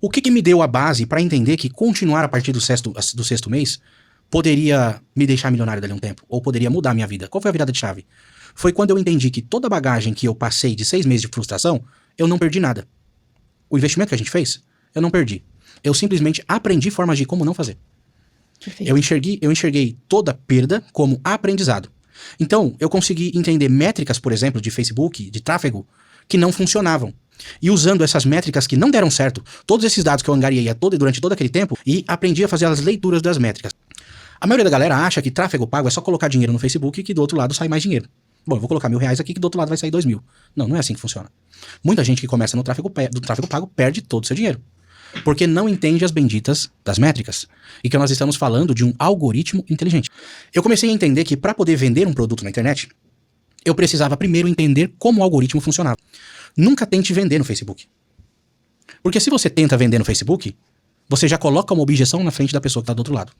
O que me deu a base para entender que continuar a partir do sexto mês poderia me deixar milionário dali a um tempo? Ou poderia mudar a minha vida? Qual foi a virada de chave? Foi quando eu entendi que toda a bagagem que eu passei de 6 meses de frustração, eu não perdi nada. O investimento que a gente fez, eu não perdi. Eu simplesmente aprendi formas de como não fazer. Perfeito. Eu enxerguei toda perda como aprendizado. Então, eu consegui entender métricas, por exemplo, de Facebook, de tráfego, que não funcionavam. E usando essas métricas que não deram certo, todos esses dados que eu angariei durante todo aquele tempo, e aprendi a fazer as leituras das métricas. A maioria da galera acha que tráfego pago é só colocar dinheiro no Facebook e que do outro lado sai mais dinheiro. Bom, eu vou colocar R$1.000 aqui que do outro lado vai sair 2.000. Não é assim que funciona. Muita gente que começa no tráfego pago perde todo o seu dinheiro. Porque não entende as benditas das métricas. E que nós estamos falando de um algoritmo inteligente. Eu comecei a entender que para poder vender um produto na internet, eu precisava primeiro entender como o algoritmo funcionava. Nunca tente vender no Facebook. Porque se você tenta vender no Facebook, você já coloca uma objeção na frente da pessoa que está do outro lado.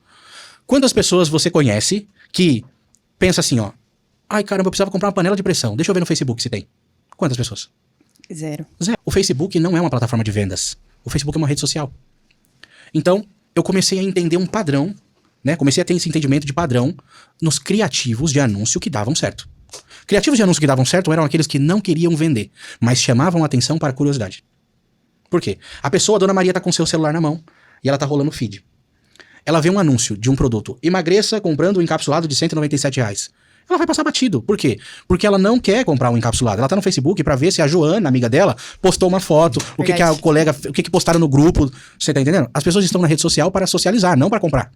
Quantas pessoas você conhece que pensa assim, ó, ai caramba, eu precisava comprar uma panela de pressão, deixa eu ver no Facebook se tem. Quantas pessoas? Zero. O Facebook não é uma plataforma de vendas. O Facebook é uma rede social. Então, eu comecei a entender um padrão, né? Comecei a ter esse entendimento de padrão nos criativos de anúncio que davam certo. Criativos de anúncio que davam certo eram aqueles que não queriam vender, mas chamavam a atenção para a curiosidade. Por quê? A pessoa, a dona Maria, tá com seu celular na mão e ela tá rolando o feed. Ela vê um anúncio de um produto. Emagreça comprando um encapsulado de R$197. Ela vai passar batido. Por quê? Porque ela não quer comprar um encapsulado. Ela tá no Facebook pra ver se a Joana, amiga dela, postou uma foto, o que a colega, o que postaram no grupo. Você tá entendendo? As pessoas estão na rede social para socializar, não para comprar.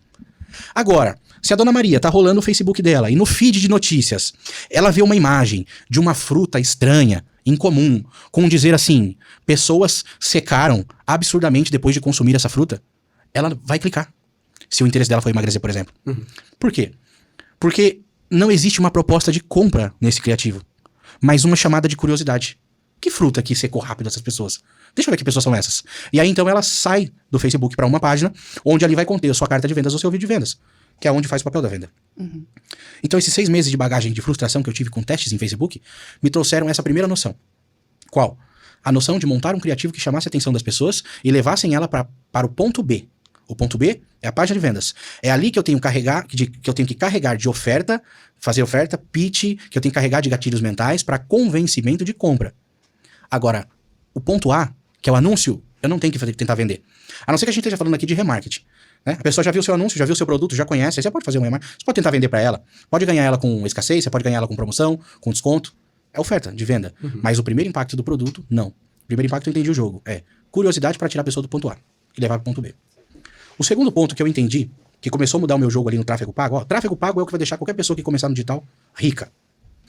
Agora, se a dona Maria tá rolando o Facebook dela e no feed de notícias, ela vê uma imagem de uma fruta estranha, incomum, com dizer assim, pessoas secaram absurdamente depois de consumir essa fruta, ela vai clicar. Se o interesse dela foi emagrecer, por exemplo. Por quê? Porque não existe uma proposta de compra nesse criativo, mas uma chamada de curiosidade. Que fruta que secou rápido essas pessoas? Deixa eu ver que pessoas são essas. E aí então ela sai do Facebook para uma página onde ali vai conter a sua carta de vendas ou seu vídeo de vendas, que é onde faz o papel da venda. Então esses 6 meses de bagagem de frustração que eu tive com testes em Facebook me trouxeram essa primeira noção. Qual? A noção de montar um criativo que chamasse a atenção das pessoas e levassem ela para o ponto B. O ponto B é a página de vendas. É ali que eu tenho que carregar de oferta, fazer oferta, pitch, que eu tenho que carregar de gatilhos mentais para convencimento de compra. Agora, o ponto A, que é o anúncio, eu não tenho que tentar vender. A não ser que a gente esteja falando aqui de remarketing. Né? A pessoa já viu o seu anúncio, já viu o seu produto, já conhece, aí você pode fazer um remarketing. Você pode tentar vender para ela. Pode ganhar ela com escassez, você pode ganhar ela com promoção, com desconto. É oferta de venda. Mas o primeiro impacto do produto, não. O primeiro impacto eu entendi o jogo. É curiosidade para tirar a pessoa do ponto A e levar para o ponto B. O segundo ponto que eu entendi, que começou a mudar o meu jogo ali no tráfego pago, tráfego pago é o que vai deixar qualquer pessoa que começar no digital rica.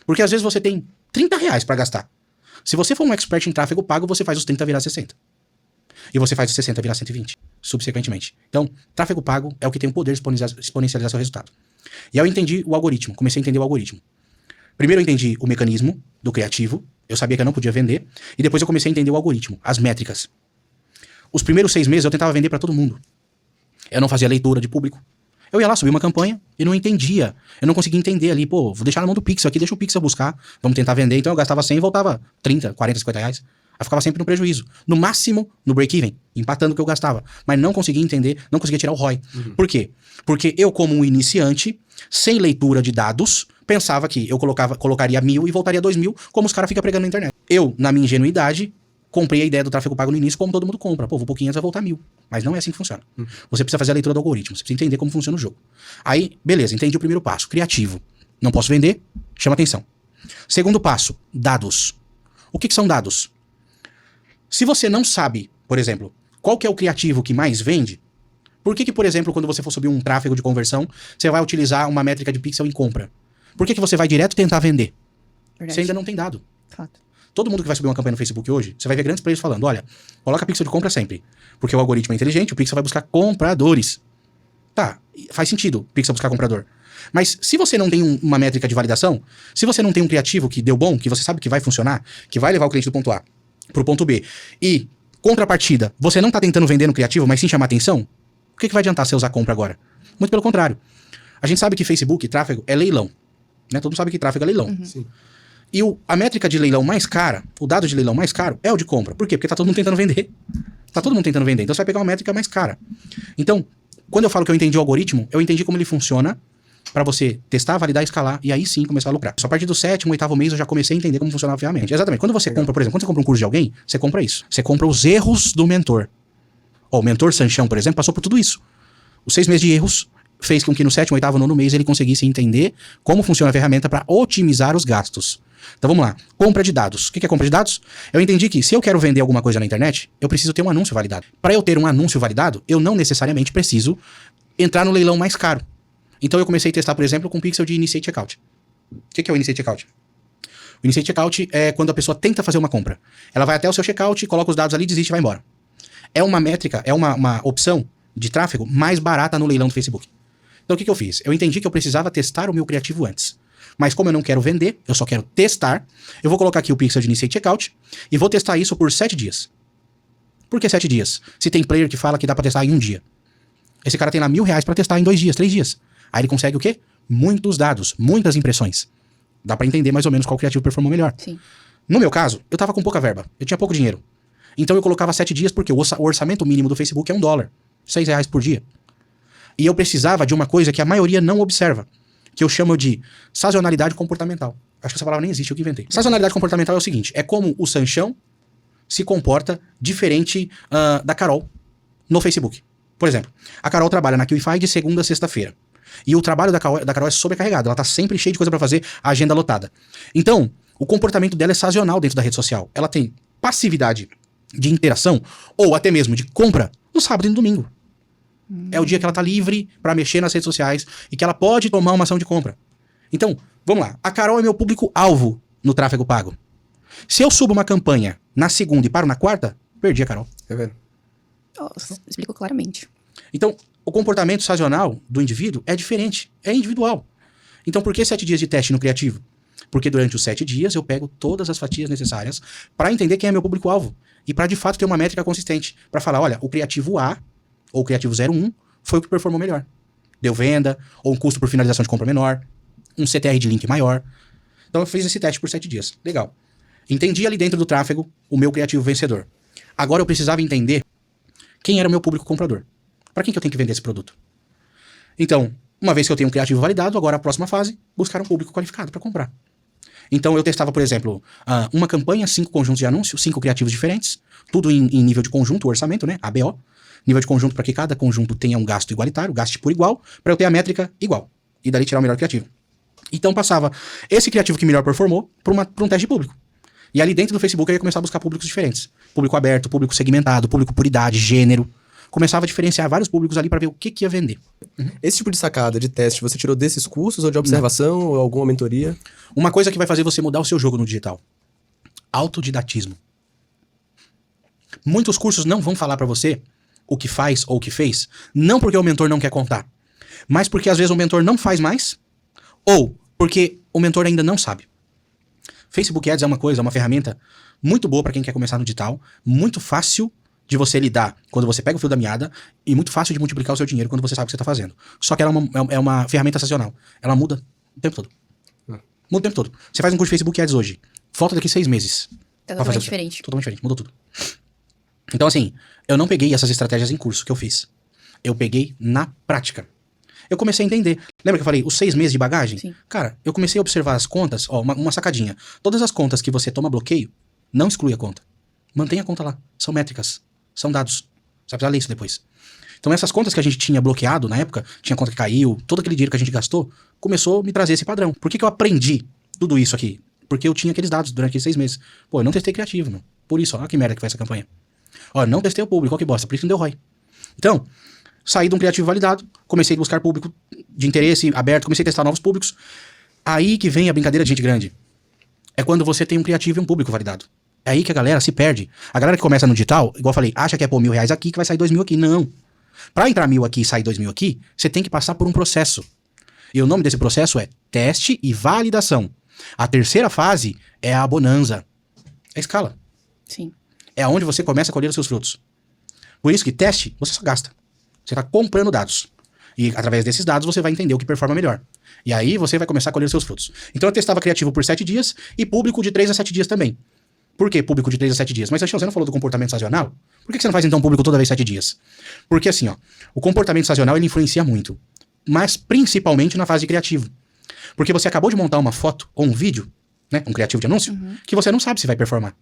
Porque às vezes você tem R$30 para gastar. Se você for um expert em tráfego pago, você faz os 30 virar 60. E você faz os 60 virar 120, subsequentemente. Então, tráfego pago é o que tem o poder de exponencializar seu resultado. E aí eu entendi o algoritmo, comecei a entender o algoritmo. Primeiro eu entendi o mecanismo do criativo, eu sabia que eu não podia vender, e depois eu comecei a entender o algoritmo, as métricas. Os primeiros 6 meses eu tentava vender para todo mundo. Eu não fazia leitura de público. Eu ia lá, subia uma campanha e não entendia. Eu não conseguia entender ali, pô, vou deixar na mão do Pixel aqui, deixa o Pixel buscar, vamos tentar vender. Então eu gastava 100 e voltava 30, 40, 50 reais. Aí ficava sempre no prejuízo. No máximo, no break-even, empatando o que eu gastava. Mas não conseguia entender, não conseguia tirar o ROI. Por quê? Porque eu, como um iniciante, sem leitura de dados, pensava que eu colocaria 1.000 e voltaria 2.000, como os caras ficam pregando na internet. Eu, na minha ingenuidade, comprei a ideia do tráfego pago no início, como todo mundo compra. Pô, vou por 500 vai voltar 1.000. Mas não é assim que funciona. Você precisa fazer a leitura do algoritmo, você precisa entender como funciona o jogo. Aí, beleza, entendi o primeiro passo, criativo. Não posso vender, chama atenção. Segundo passo, dados. O que são dados? Se você não sabe, por exemplo, qual que é o criativo que mais vende, por que, por exemplo, quando você for subir um tráfego de conversão, você vai utilizar uma métrica de pixel em compra? Por que você vai direto tentar vender? Verdade. Você ainda não tem dado. Fato. Todo mundo que vai subir uma campanha no Facebook hoje, você vai ver grandes players falando, olha, coloca pixel de compra sempre. Porque o algoritmo é inteligente, o pixel vai buscar compradores. Tá, faz sentido o pixel buscar comprador. Mas se você não tem uma métrica de validação, se você não tem um criativo que deu bom, que você sabe que vai funcionar, que vai levar o cliente do ponto A pro ponto B, e, contrapartida, você não tá tentando vender no criativo, mas sim chamar atenção, o que vai adiantar você usar compra agora? Muito pelo contrário. A gente sabe que Facebook, tráfego, é leilão. Né? Todo mundo sabe que tráfego é leilão. Sim. E a métrica de leilão mais cara, o dado de leilão mais caro é o de compra. Por quê? Porque tá todo mundo tentando vender. Tá todo mundo tentando vender. Então você vai pegar uma métrica mais cara. Então, quando eu falo que eu entendi o algoritmo, eu entendi como ele funciona para você testar, validar, escalar e aí sim começar a lucrar. Só a partir do 7º, 8º mês eu já comecei a entender como funcionava a ferramenta. Exatamente. Quando você compra, por exemplo, quando você compra um curso de alguém, você compra isso. Você compra os erros do mentor. Ó, o mentor Sanchão, por exemplo, passou por tudo isso. Os 6 meses de erros fez com que no 7º, 8º, 9º mês ele conseguisse entender como funciona a ferramenta para otimizar os gastos. Então vamos lá. Compra de dados. O que é compra de dados? Eu entendi que se eu quero vender alguma coisa na internet, eu preciso ter um anúncio validado. Para eu ter um anúncio validado, eu não necessariamente preciso entrar no leilão mais caro. Então eu comecei a testar, por exemplo, com o pixel de Initiate Checkout. O que é o Initiate Checkout? O Initiate Checkout é quando a pessoa tenta fazer uma compra. Ela vai até o seu checkout, coloca os dados ali, desiste e vai embora. É uma métrica, é uma opção de tráfego mais barata no leilão do Facebook. Então o que eu fiz? Eu entendi que eu precisava testar o meu criativo antes. Mas como eu não quero vender, eu só quero testar, eu vou colocar aqui o pixel de Initiate Checkout e vou testar isso por 7 dias. Por que 7 dias? Se tem player que fala que dá pra testar em um dia. Esse cara tem lá R$1.000 pra testar em 2 dias, 3 dias. Aí ele consegue o quê? Muitos dados, muitas impressões. Dá pra entender mais ou menos qual criativo performou melhor. Sim. No meu caso, eu tava com pouca verba, eu tinha pouco dinheiro. Então eu colocava 7 dias porque o orçamento mínimo do Facebook é $1, R$6 por dia. E eu precisava de uma coisa que a maioria não observa, que eu chamo de sazonalidade comportamental. Acho que essa palavra nem existe, eu que inventei. Sazonalidade comportamental é o seguinte, é como o Sanchão se comporta diferente da Carol no Facebook. Por exemplo, a Carol trabalha na QIFI de segunda a sexta-feira. E o trabalho da Carol é sobrecarregado. Ela tá sempre cheia de coisa pra fazer, a agenda lotada. Então, o comportamento dela é sazonal dentro da rede social. Ela tem passividade de interação, ou até mesmo de compra, no sábado e no domingo. É o dia que ela tá livre pra mexer nas redes sociais e que ela pode tomar uma ação de compra. Então, vamos lá. A Carol é meu público-alvo no tráfego pago. Se eu subo uma campanha na segunda e paro na quarta, perdi a Carol. Tá vendo? Explicou claramente. Então, o comportamento sazonal do indivíduo é diferente, é individual. Então, por que 7 dias de teste no criativo? Porque durante os 7 dias eu pego todas as fatias necessárias para entender quem é meu público-alvo e para de fato ter uma métrica consistente. Para falar, olha, o criativo A ou o criativo 01 foi o que performou melhor. Deu venda, ou um custo por finalização de compra menor, um CTR de link maior. Então eu fiz esse teste por 7 dias. Legal. Entendi ali dentro do tráfego o meu criativo vencedor. Agora eu precisava entender quem era o meu público comprador. Para quem que eu tenho que vender esse produto? Então, uma vez que eu tenho um criativo validado, agora a próxima fase, buscar um público qualificado para comprar. Então eu testava, por exemplo, uma campanha, 5 conjuntos de anúncios, 5 criativos diferentes, tudo em nível de conjunto, orçamento, né? ABO. Nível de conjunto para que cada conjunto tenha um gasto igualitário, gaste por igual, para eu ter a métrica igual. E dali tirar o melhor criativo. Então passava esse criativo que melhor performou para um teste público. E ali dentro do Facebook eu ia começar a buscar públicos diferentes. Público aberto, público segmentado, público por idade, gênero. Começava a diferenciar vários públicos ali para ver o que ia vender. Esse tipo de sacada, de teste, você tirou desses cursos ou de observação ou alguma mentoria? Uma coisa que vai fazer você mudar o seu jogo no digital. Autodidatismo. Muitos cursos não vão falar para você o que faz ou o que fez, não porque o mentor não quer contar, mas porque às vezes o mentor não faz mais, ou porque o mentor ainda não sabe. Facebook Ads é uma ferramenta muito boa para quem quer começar no digital, muito fácil de você lidar quando você pega o fio da meada e muito fácil de multiplicar o seu dinheiro quando você sabe o que você está fazendo. Só que ela é uma ferramenta sazonal. Ela muda o tempo todo. Muda o tempo todo. Você faz um curso de Facebook Ads hoje, volta daqui 6 meses. Tá totalmente diferente. Totalmente diferente, mudou tudo. Então assim, eu não peguei essas estratégias em curso que eu fiz. Eu peguei na prática. Eu comecei a entender. Lembra que eu falei, os 6 meses de bagagem? Sim. Cara, eu comecei a observar as contas, ó, uma sacadinha. Todas as contas que você toma bloqueio, não exclui a conta. Mantém a conta lá. São métricas. São dados. Você vai precisar ler isso depois. Então essas contas que a gente tinha bloqueado na época, tinha conta que caiu, todo aquele dinheiro que a gente gastou, começou a me trazer esse padrão. Por que eu aprendi tudo isso aqui? Porque eu tinha aqueles dados durante aqueles 6 meses. Pô, eu não testei criativo, meu. Por isso, ó que merda que foi essa campanha. Ó, não testei o público, ó que bosta, por isso não deu ROI. Então, saí de um criativo validado, comecei a buscar público de interesse aberto, comecei a testar novos públicos. Aí que vem a brincadeira de gente grande. É quando você tem um criativo e um público validado. É aí que a galera se perde. A galera que começa no digital, igual eu falei, acha que é pôr R$1.000 aqui que vai sair 2.000 aqui. Não. Pra entrar 1.000 aqui e sair 2.000 aqui, você tem que passar por um processo. E o nome desse processo é teste e validação. A terceira fase é a bonanza. É a escala. Sim. É onde você começa a colher os seus frutos. Por isso que teste, você só gasta. Você está comprando dados. E através desses dados você vai entender o que performa melhor. E aí você vai começar a colher os seus frutos. Então eu testava criativo por 7 dias e público de 3 a 7 dias também. Por que público de 3 a 7 dias? Mas você não falou do comportamento sazonal? Por que você não faz então público toda vez 7 dias? Porque assim, ó, o comportamento sazonal ele influencia muito. Mas principalmente na fase de criativo. Porque você acabou de montar uma foto ou um vídeo, né, um criativo de anúncio, que você não sabe se vai performar.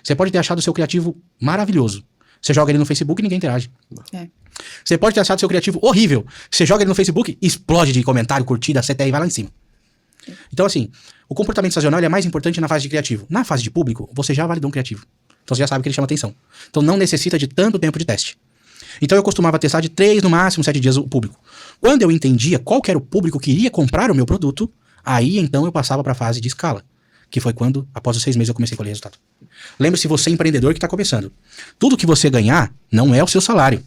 Você pode ter achado o seu criativo maravilhoso. Você joga ele no Facebook e ninguém interage. Você pode ter achado o seu criativo horrível. Você joga ele no Facebook, explode de comentário, curtida, CTR e vai lá em cima. Então assim, o comportamento sazonal ele é mais importante na fase de criativo. Na fase de público, você já validou um criativo. Então você já sabe que ele chama atenção. Então não necessita de tanto tempo de teste. Então eu costumava testar de 3, no máximo 7 dias o público. Quando eu entendia qual que era o público que iria comprar o meu produto, aí então eu passava para a fase de escala. Que foi quando, após os 6 meses, eu comecei a colher resultado. Lembre-se, você é empreendedor que está começando. Tudo que você ganhar não é o seu salário.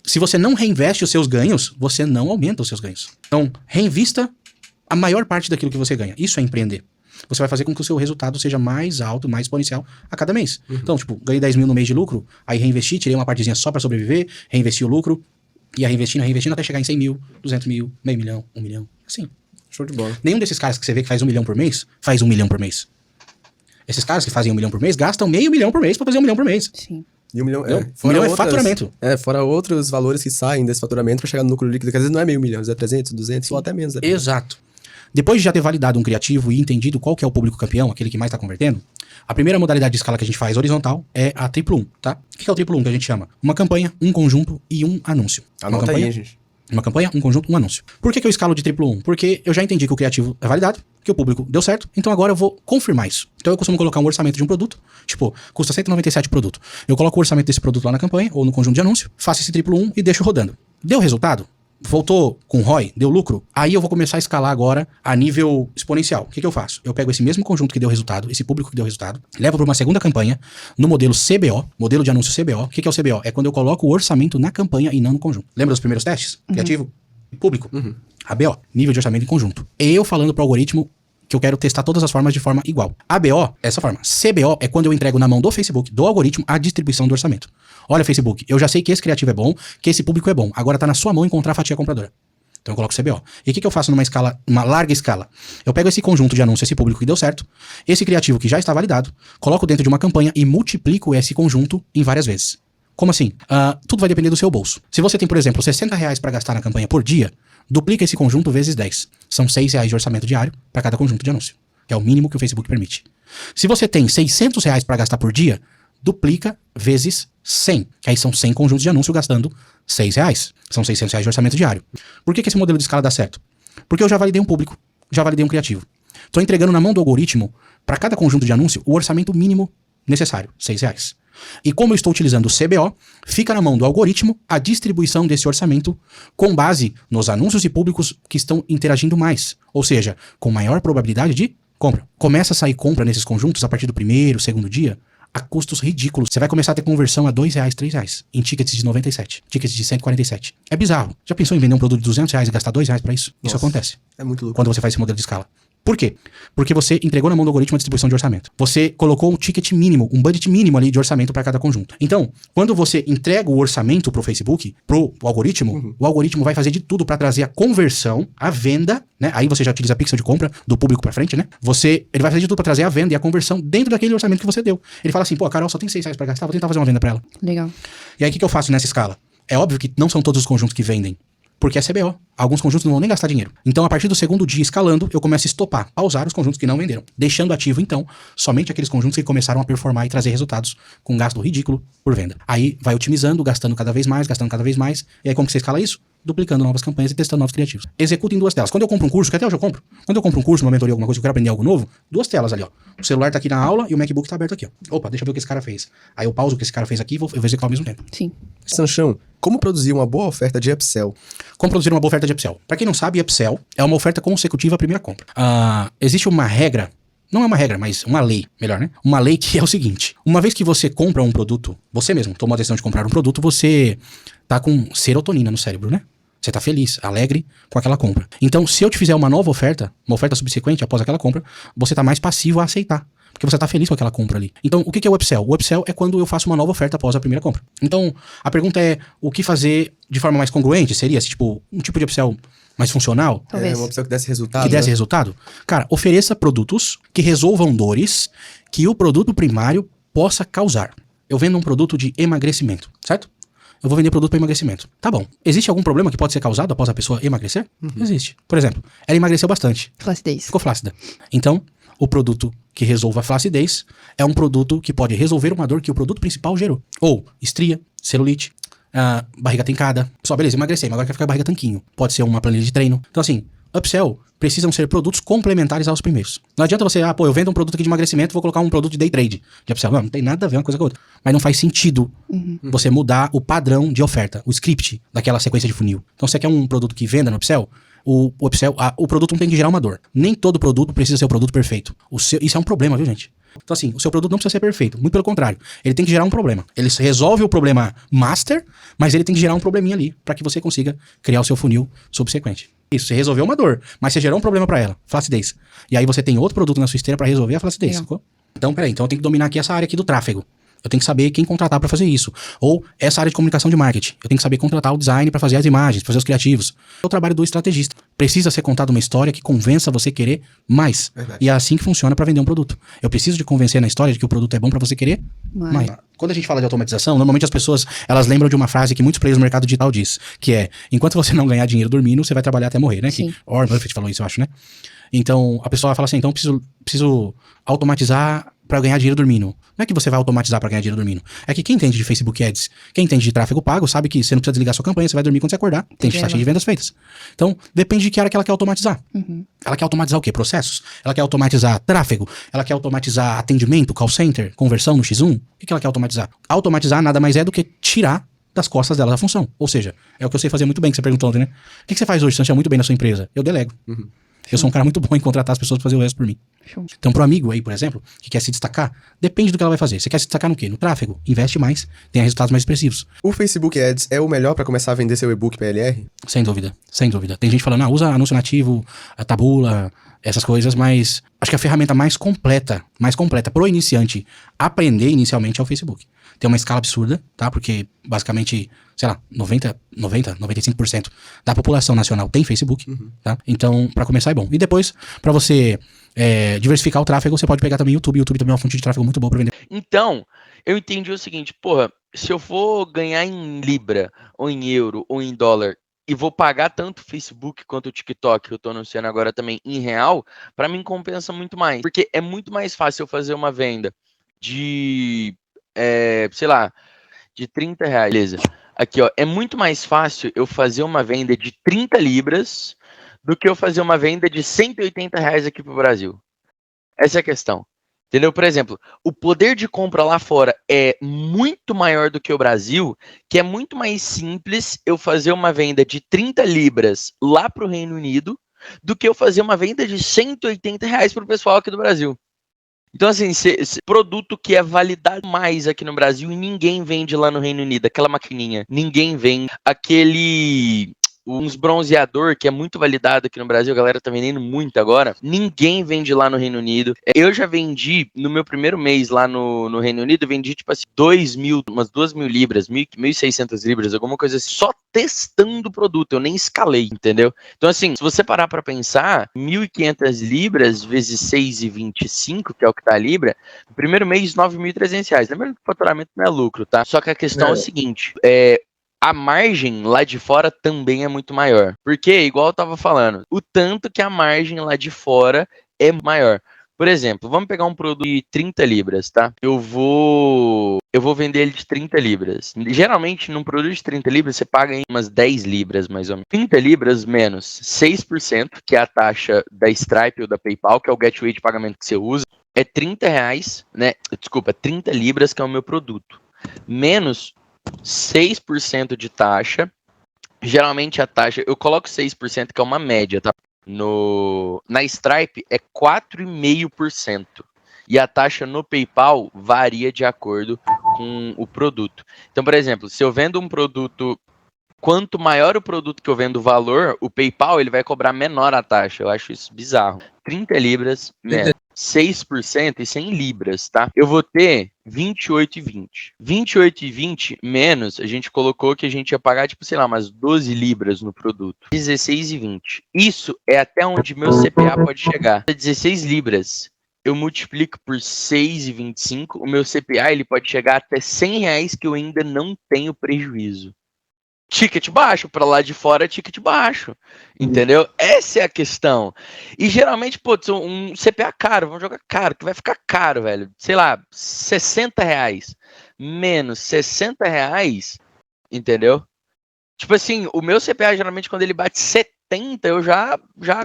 Se você não reinveste os seus ganhos, você não aumenta os seus ganhos. Então, reinvista a maior parte daquilo que você ganha. Isso é empreender. Você vai fazer com que o seu resultado seja mais alto, mais exponencial a cada mês. Então, tipo, ganhei 10 mil no mês de lucro, aí reinvesti, tirei uma partezinha só para sobreviver, reinvesti o lucro, ia reinvestindo até chegar em 100 mil, 200 mil, meio milhão, 1 milhão, assim. Show de bola. Nenhum desses caras que você vê que faz 1 milhão por mês, faz 1 milhão por mês. Esses caras que fazem 1 milhão por mês, gastam meio milhão por mês pra fazer 1 milhão por mês. Sim. E 1 milhão, 1 milhão é faturamento. Fora outros valores que saem desse faturamento pra chegar no lucro líquido, que às vezes não é meio milhão, às vezes é 300, 200 ou até menos. Exato. Depois de já ter validado um criativo e entendido qual que é o público campeão, aquele que mais está convertendo, a primeira modalidade de escala que a gente faz horizontal é a triplo 1, tá? O que é o triplo 1 que a gente chama? Uma campanha, um conjunto e um anúncio. Anota aí, gente. Uma campanha, um conjunto, um anúncio. Por que eu escalo de triplo 1? Porque eu já entendi que o criativo é validado, que o público deu certo, então agora eu vou confirmar isso. Então eu costumo colocar um orçamento de um produto, tipo, custa 197 o produto. Eu coloco o orçamento desse produto lá na campanha, ou no conjunto de anúncio, faço esse triplo 1 e deixo rodando. Deu resultado? Voltou com ROI, deu lucro, aí eu vou começar a escalar agora a nível exponencial. O que eu faço? Eu pego esse mesmo conjunto que deu resultado, esse público que deu resultado, levo para uma segunda campanha no modelo CBO, modelo de anúncio CBO. O que é o CBO? É quando eu coloco o orçamento na campanha e não no conjunto. Lembra dos primeiros testes? Criativo, público. ABO, nível de orçamento em conjunto. Eu falando pro algoritmo que eu quero testar todas as formas de forma igual. ABO, essa forma. CBO é quando eu entrego na mão do Facebook, do algoritmo, a distribuição do orçamento. Olha, Facebook, eu já sei que esse criativo é bom, que esse público é bom. Agora tá na sua mão encontrar a fatia compradora. Então eu coloco CBO. E o que eu faço numa escala, uma larga escala? Eu pego esse conjunto de anúncios, esse público que deu certo, esse criativo que já está validado, coloco dentro de uma campanha e multiplico esse conjunto em várias vezes. Como assim? Tudo vai depender do seu bolso. Se você tem, por exemplo, R$60 para gastar na campanha por dia, duplica esse conjunto vezes 10. São R$6 de orçamento diário para cada conjunto de anúncio, que é o mínimo que o Facebook permite. Se você tem R$600 para gastar por dia, duplica vezes 100, que aí são 100 conjuntos de anúncio gastando R$6. São R$600 de orçamento diário. Por que esse modelo de escala dá certo? Porque eu já validei um público, já validei um criativo. Estou entregando na mão do algoritmo, para cada conjunto de anúncio, o orçamento mínimo necessário, R$6. E como eu estou utilizando o CBO, fica na mão do algoritmo a distribuição desse orçamento com base nos anúncios e públicos que estão interagindo mais, ou seja, com maior probabilidade de compra. Começa a sair compra nesses conjuntos a partir do primeiro, segundo dia, a custos ridículos. Você vai começar a ter conversão a R$2, R$3, em tickets de 97, tickets de 147. É bizarro. Já pensou em vender um produto de R$200 e gastar R$2 para isso? Nossa, isso acontece. É muito louco. Quando você faz esse modelo de escala. Por quê? Porque você entregou na mão do algoritmo a distribuição de orçamento. Você colocou um ticket mínimo, um budget mínimo ali de orçamento para cada conjunto. Então, quando você entrega o orçamento pro Facebook, pro algoritmo, o algoritmo vai fazer de tudo para trazer a conversão, a venda, né? Aí você já utiliza pixel de compra do público para frente, né? Ele vai fazer de tudo para trazer a venda e a conversão dentro daquele orçamento que você deu. Ele fala assim, pô, a Carol só tem R$6 para gastar, vou tentar fazer uma venda para ela. Legal. E aí o que eu faço nessa escala? É óbvio que não são todos os conjuntos que vendem. Porque é CBO. Alguns conjuntos não vão nem gastar dinheiro. Então, a partir do segundo dia escalando, eu começo a estopar, pausar os conjuntos que não venderam. Deixando ativo, então, somente aqueles conjuntos que começaram a performar e trazer resultados com gasto ridículo por venda. Aí vai otimizando, gastando cada vez mais. E aí como que você escala isso? Duplicando novas campanhas e testando novos criativos. Executa em 2 telas. Quando eu compro um curso, que até hoje eu compro. Quando eu compro um curso, uma mentoria, alguma coisa, eu quero aprender algo novo, 2 telas ali, ó. O celular tá aqui na aula e o MacBook tá aberto aqui, ó. Opa, deixa eu ver o que esse cara fez. Aí eu pauso o que esse cara fez aqui e eu vou executar ao mesmo tempo. Sim. Sanchão, como produzir uma boa oferta de upsell? Como produzir uma boa oferta de upsell? Para quem não sabe, upsell é uma oferta consecutiva à primeira compra. Existe uma regra, não é uma regra, mas uma lei, melhor, né? Uma lei que é o seguinte: uma vez que você compra um produto, você mesmo tomou a decisão de comprar um produto, você tá com serotonina no cérebro, né? Você tá feliz, alegre com aquela compra. Então, se eu te fizer uma nova oferta, uma oferta subsequente após aquela compra, você tá mais passivo a aceitar. Porque você tá feliz com aquela compra ali. Então, o que é o upsell? O upsell é quando eu faço uma nova oferta após a primeira compra. Então, a pergunta é, o que fazer de forma mais congruente? Seria, tipo, um tipo de upsell mais funcional? Talvez. Uma opção que desse resultado. Que desse né? resultado? Cara, ofereça produtos que resolvam dores que o produto primário possa causar. Eu vendo um produto de emagrecimento, certo? Eu vou vender produto para emagrecimento. Tá bom. Existe algum problema que pode ser causado após a pessoa emagrecer? Existe. Por exemplo, ela emagreceu bastante, Flacidez. ficou flácida. Então, o produto que resolva a flacidez é um produto que pode resolver uma dor que o produto principal gerou. Ou estria, celulite, barriga trincada. Só, beleza, emagreci, mas agora quer ficar barriga tanquinho. Pode ser uma planilha de treino. Então, assim, upsell precisam ser produtos complementares aos primeiros. Não adianta você, eu vendo um produto aqui de emagrecimento, vou colocar um produto de day trade. De upsell. Não tem nada a ver uma coisa com a outra. Mas não faz sentido você mudar o padrão de oferta, o script daquela sequência de funil. Então, se você quer um produto que venda no upsell, o upsell, o produto não tem que gerar uma dor. Nem todo produto precisa ser o produto perfeito. Isso é um problema, viu, gente? Então, assim, o seu produto não precisa ser perfeito. Muito pelo contrário. Ele tem que gerar um problema. Ele resolve o problema master, mas ele tem que gerar um probleminha ali para que você consiga criar o seu funil subsequente. Isso, você resolveu uma dor, mas você gerou um problema para ela, flacidez. E aí você tem outro produto na sua esteira para resolver a flacidez, sacou? Então, peraí, então eu tenho que dominar aqui essa área aqui do tráfego. Eu tenho que saber quem contratar para fazer isso. Ou essa área de comunicação de marketing. Eu tenho que saber contratar o design para fazer as imagens, fazer os criativos. É o trabalho do estrategista. Precisa ser contada uma história que convença você a querer mais. Verdade. E é assim que funciona para vender um produto. Eu preciso de convencer na história de que o produto é bom para você querer mais. Quando a gente fala de automatização, normalmente as pessoas, elas lembram de uma frase que muitos players do mercado digital diz, que é, enquanto você não ganhar dinheiro dormindo, você vai trabalhar até morrer, né? Sim. Que Warren Buffett falou isso, eu acho, né? Então, a pessoa vai falar assim, então preciso automatizar para ganhar dinheiro dormindo. Não é que você vai automatizar para ganhar dinheiro dormindo. É que quem entende de Facebook Ads, quem entende de tráfego pago, sabe que você não precisa desligar sua campanha, você vai dormir quando você acordar. Tem taxa de vendas feitas. Então, depende de que área que ela quer automatizar. Ela quer automatizar o quê? Processos? Ela quer automatizar tráfego? Ela quer automatizar atendimento, call center, conversão no X1? O que ela quer automatizar? Automatizar nada mais é do que tirar das costas dela a função. Ou seja, é o que eu sei fazer muito bem, que você perguntou ontem, né? O que você faz hoje, Sancha, muito bem na sua empresa? Eu delego. Eu sou um cara muito bom em contratar as pessoas pra fazer o resto por mim. Show. Então, pro amigo aí, por exemplo, que quer se destacar, depende do que ela vai fazer. Você quer se destacar no quê? No tráfego. Investe mais, tenha resultados mais expressivos. O Facebook Ads é o melhor para começar a vender seu e-book PLR? Sem dúvida, sem dúvida. Tem gente falando, usa anúncio nativo, a tabula, essas coisas, mas acho que a ferramenta mais completa pro iniciante aprender inicialmente é o Facebook. Tem uma escala absurda, tá? Porque basicamente, sei lá, 95% da população nacional tem Facebook, tá? Então, pra começar é bom. E depois, pra você diversificar o tráfego, você pode pegar também o YouTube. O YouTube também é uma fonte de tráfego muito boa pra vender. Então, eu entendi o seguinte, porra, se eu for ganhar em Libra, ou em euro, ou em dólar, e vou pagar tanto o Facebook quanto o TikTok, que eu tô anunciando agora também em real, pra mim compensa muito mais. Porque é muito mais fácil eu fazer uma venda de, sei lá, de 30 reais. Beleza. Aqui, ó, é muito mais fácil eu fazer uma venda de 30 libras do que eu fazer uma venda de 180 reais aqui pro Brasil. Essa é a questão. Entendeu? Por exemplo, o poder de compra lá fora é muito maior do que o Brasil, que é muito mais simples eu fazer uma venda de 30 libras lá para o Reino Unido do que eu fazer uma venda de 180 reais para o pessoal aqui do Brasil. Então, assim, esse produto que é validado mais aqui no Brasil e ninguém vende lá no Reino Unido, aquela maquininha, ninguém vende. Uns bronzeador que é muito validado aqui no Brasil, a galera tá vendendo muito agora, ninguém vende lá no Reino Unido. Eu já vendi, no meu primeiro mês lá no Reino Unido, vendi tipo assim, umas 2.000 libras, 1.600 libras, alguma coisa assim, só testando o produto, eu nem escalei, entendeu? Então assim, se você parar pra pensar, 1.500 libras vezes 6,25, que é o que tá a libra, no primeiro mês, 9.300 reais. Lembrando que o faturamento não é lucro, tá? Só que a questão é o seguinte, a margem lá de fora também é muito maior. Porque, igual eu tava falando, o tanto que a margem lá de fora é maior. Por exemplo, vamos pegar um produto de 30 libras, tá? Eu vou vender ele de 30 libras. Geralmente, num produto de 30 libras, você paga aí umas 10 libras, mais ou menos. 30 libras menos 6%, que é a taxa da Stripe ou da PayPal, que é o gateway de pagamento que você usa, é 30 reais, né? Desculpa, 30 libras, que é o meu produto. Menos 6% de taxa. Geralmente a taxa, eu coloco 6%, que é uma média, tá? Na Stripe é 4,5%. E a taxa no PayPal varia de acordo com o produto. Então, por exemplo, se eu vendo um produto, quanto maior o produto que eu vendo o valor, o PayPal ele vai cobrar menor a taxa. Eu acho isso bizarro. 30 libras, 6% e 100 libras, tá? Eu vou ter 28,20. 28,20 menos, a gente colocou que a gente ia pagar, tipo, sei lá, umas 12 libras no produto. 16,20. Isso é até onde meu CPA pode chegar. 16 libras. Eu multiplico por 6,25. O meu CPA ele pode chegar até R$ 100 que eu ainda não tenho prejuízo. Ticket baixo, para lá de fora é ticket baixo, entendeu? Essa é a questão. E geralmente, pô, um CPA caro, vamos jogar caro, que vai ficar caro, velho. Sei lá, R$ 60 menos R$ 60, entendeu? Tipo assim, o meu CPA geralmente quando ele bate 70, eu já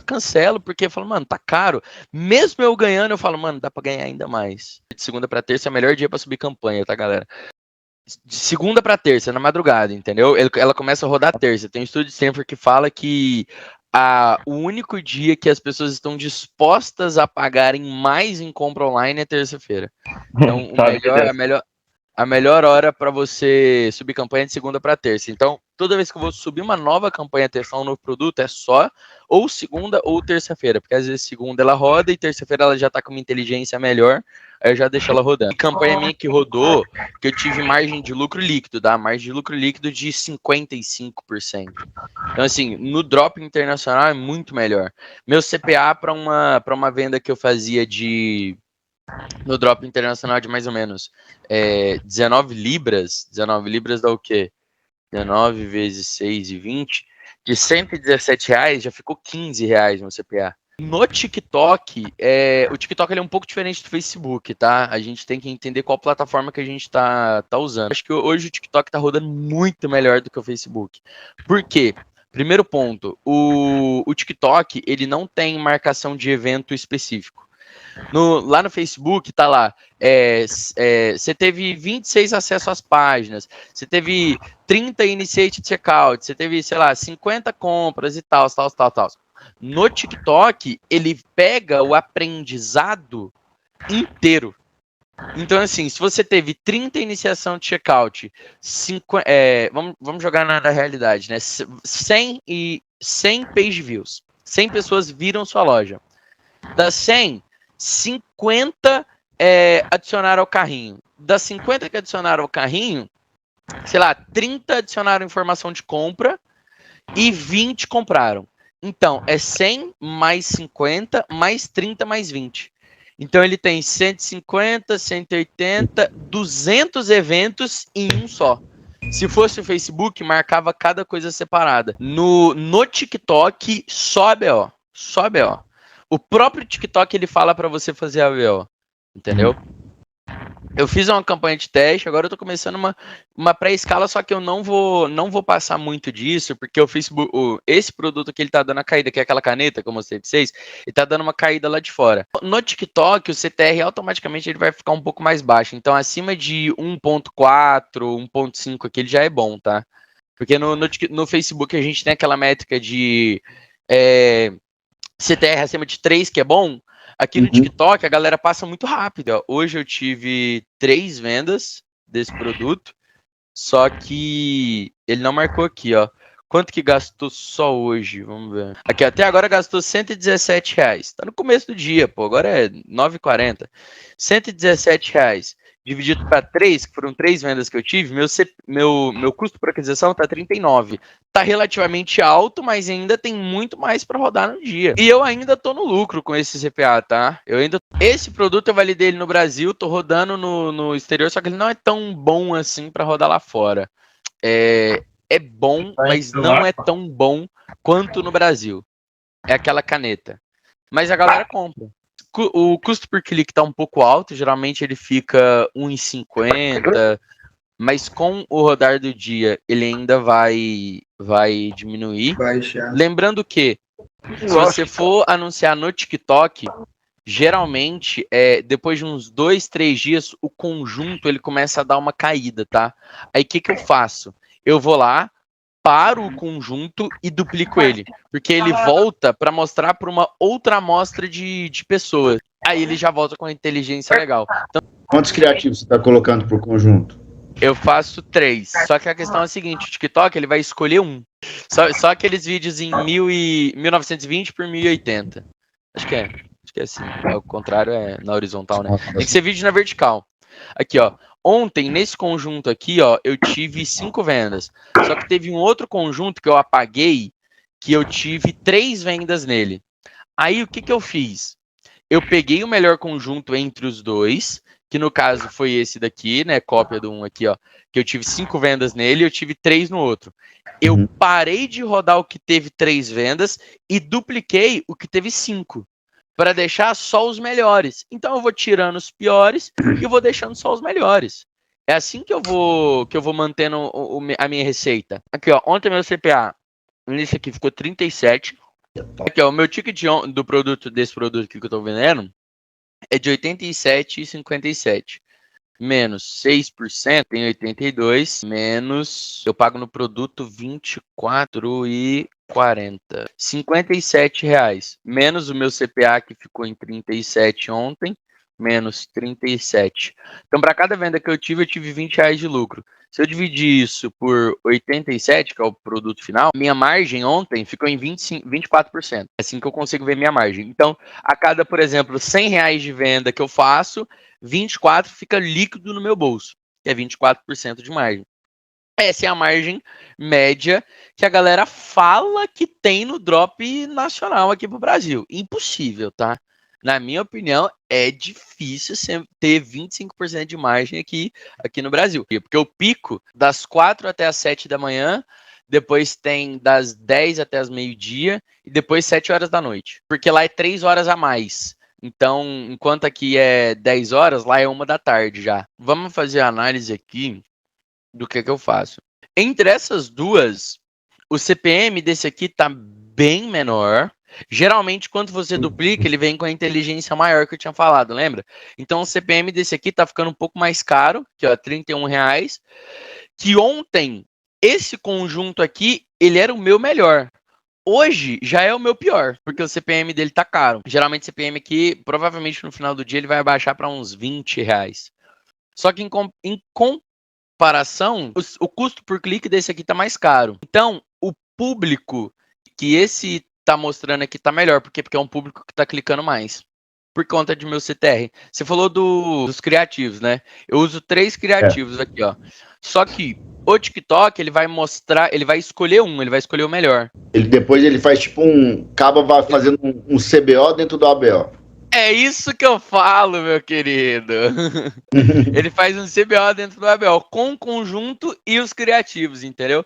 cancelo, porque eu falo, mano, tá caro. Mesmo eu ganhando, eu falo, mano, dá pra ganhar ainda mais. De segunda pra terça é o melhor dia pra subir campanha, tá, galera? De segunda para terça, na madrugada, entendeu? Ela começa a rodar terça. Tem um estudo de Stanford que fala que o único dia que as pessoas estão dispostas a pagarem mais em compra online é terça-feira. Então, a melhor hora para você subir campanha é de segunda para terça. Então, toda vez que eu vou subir uma nova campanha, testar um novo produto, é só ou segunda ou terça-feira, porque às vezes segunda ela roda e terça-feira ela já tá com uma inteligência melhor, aí eu já deixo ela rodando. E campanha minha que rodou, que eu tive margem de lucro líquido, tá? Margem de lucro líquido de 55%. Então, assim, no drop internacional é muito melhor. Meu CPA para uma venda que eu fazia no drop internacional de mais ou menos 19 libras. 19 libras dá o quê? 19 vezes 6,20. De R$ 117 já ficou R$ 15 no CPA. No TikTok, o TikTok ele é um pouco diferente do Facebook, tá? A gente tem que entender qual plataforma que a gente tá usando. Acho que hoje o TikTok tá rodando muito melhor do que o Facebook. Por quê? Primeiro ponto, o TikTok ele não tem marcação de evento específico. Lá no Facebook tá lá, você teve 26 acessos às páginas, você teve 30 initiate checkout, você teve, sei lá, 50 compras e tal. No TikTok, ele pega o aprendizado inteiro. Então, assim, se você teve 30 iniciação de checkout, vamos jogar na realidade, né? 100 page views, 100 pessoas viram sua loja. Das 100, 50 adicionaram ao carrinho. Das 50 que adicionaram ao carrinho, sei lá, 30 adicionaram informação de compra e 20 compraram. Então, é 100 mais 50 mais 30 mais 20. Então, ele tem 150, 180, 200 eventos em um só. Se fosse o Facebook, marcava cada coisa separada. No TikTok, só ABO. Só ABO. O próprio TikTok, ele fala para você fazer ABO. Entendeu? Eu fiz uma campanha de teste, agora eu tô começando uma pré-escala, só que eu não vou passar muito disso, porque o Facebook, esse produto que ele tá dando a caída, que é aquela caneta que eu mostrei pra vocês, ele tá dando uma caída lá de fora. No TikTok, o CTR automaticamente ele vai ficar um pouco mais baixo, então acima de 1.4, 1.5 aqui ele já é bom, tá? Porque no Facebook a gente tem aquela métrica de CTR acima de 3, que é bom. Aqui no TikTok, a galera passa muito rápido. Ó. Hoje eu tive 3 vendas desse produto, só que ele não marcou aqui, ó. Quanto que gastou só hoje? Vamos ver. Aqui, até agora gastou R$117. Tá no começo do dia, pô. Agora é 9h40. R$117. Dividido para 3, que foram 3 vendas que eu tive, meu custo por aquisição tá 39. Tá relativamente alto, mas ainda tem muito mais para rodar no dia. E eu ainda tô no lucro com esse CPA, tá? Esse produto eu validei ele no Brasil, tô rodando no exterior, só que ele não é tão bom assim para rodar lá fora. É bom, mas não é tão bom quanto no Brasil. É aquela caneta. Mas a galera compra. O custo por clique tá um pouco alto, geralmente ele fica 1,50, mas com o rodar do dia ele ainda vai diminuir. Lembrando que se você for anunciar no TikTok, geralmente depois de uns 2, 3 dias o conjunto ele começa a dar uma caída, tá? Aí o que eu faço? Eu vou lá, paro o conjunto e duplico ele, porque ele volta para mostrar para uma outra amostra de pessoas. Aí ele já volta com a inteligência legal. Então, quantos criativos você está colocando por conjunto? Eu faço 3. Só que a questão é a seguinte, o TikTok ele vai escolher um. Só aqueles vídeos em 1920 por 1080. Acho que é. Acho que é assim. Ao contrário, é na horizontal, né? Tem que ser vídeo na vertical. Aqui, ó. Ontem, nesse conjunto aqui, ó, eu tive 5 vendas. Só que teve um outro conjunto que eu apaguei, que eu tive 3 vendas nele. Aí, o que que eu fiz? Eu peguei o melhor conjunto entre os dois, que no caso foi esse daqui, né? Cópia do um aqui, ó. Que eu tive 5 vendas nele e eu tive 3 no outro. Eu parei de rodar o que teve 3 vendas e dupliquei o que teve 5. Para deixar só os melhores. Então eu vou tirando os piores e eu vou deixando só os melhores. É assim que eu vou mantendo a minha receita. Aqui, ó. Ontem meu CPA, nesse aqui, ficou 37. Aqui, ó. O meu ticket do produto, desse produto aqui que eu tô vendendo, é de 87,57. Menos 6% tem 82, menos eu pago no produto 24,40. R$ 57. Menos o meu CPA que ficou em 37 ontem, menos 37. Então, para cada venda que eu tive R$ 20 de lucro. Se eu dividir isso por 87, que é o produto final, minha margem ontem ficou em 24%. É assim que eu consigo ver minha margem. Então, a cada, por exemplo, R$ 100 de venda que eu faço, 24 fica líquido no meu bolso, que é 24% de margem. Essa é a margem média que a galera fala que tem no drop nacional aqui pro Brasil. Impossível, tá? Na minha opinião, é difícil ter 25% de margem aqui no Brasil. Porque o pico das 4 até as 7 da manhã, depois tem das 10 até as meio-dia e depois 7 horas da noite. Porque lá é 3 horas a mais. Então, enquanto aqui é 10 horas, lá é 1 da tarde já. Vamos fazer a análise aqui do que eu faço. Entre essas duas, o CPM desse aqui tá bem menor. Geralmente, quando você duplica, ele vem com a inteligência maior que eu tinha falado, lembra? Então, o CPM desse aqui tá ficando um pouco mais caro, que ó, R$ 31. Que ontem, esse conjunto aqui, ele era o meu melhor. Hoje já é o meu pior, porque o CPM dele tá caro. Geralmente o CPM aqui, provavelmente no final do dia, ele vai baixar para uns R$ 20. Só que em comparação, o custo por clique desse aqui tá mais caro. Então, o público que esse tá mostrando aqui tá melhor, porque é um público que tá clicando mais. Por conta de meu CTR. Você falou dos criativos, né? Eu uso 3 criativos aqui, ó. Só que o TikTok, ele vai mostrar, ele vai escolher ele vai escolher o melhor. Depois ele faz tipo acaba fazendo um CBO dentro do ABO. É isso que eu falo, meu querido. Ele faz um CBO dentro do ABO, com o conjunto e os criativos, entendeu?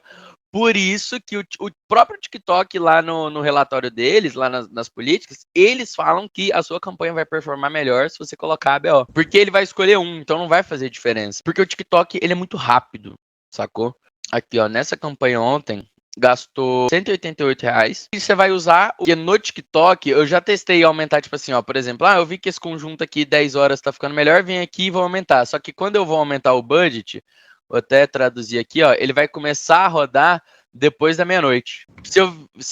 Por isso que o próprio TikTok lá no relatório deles, lá nas políticas, eles falam que a sua campanha vai performar melhor se você colocar ABO. Porque ele vai escolher então não vai fazer diferença. Porque o TikTok, ele é muito rápido, sacou? Aqui, ó, nessa campanha ontem, gastou R$ 188. E você vai usar, porque no TikTok, eu já testei aumentar, tipo assim, ó, por exemplo, eu vi que esse conjunto aqui, 10 horas, tá ficando melhor, vem aqui e vou aumentar. Só que quando eu vou aumentar o budget, vou até traduzir aqui, ó, ele vai começar a rodar depois da meia-noite. Se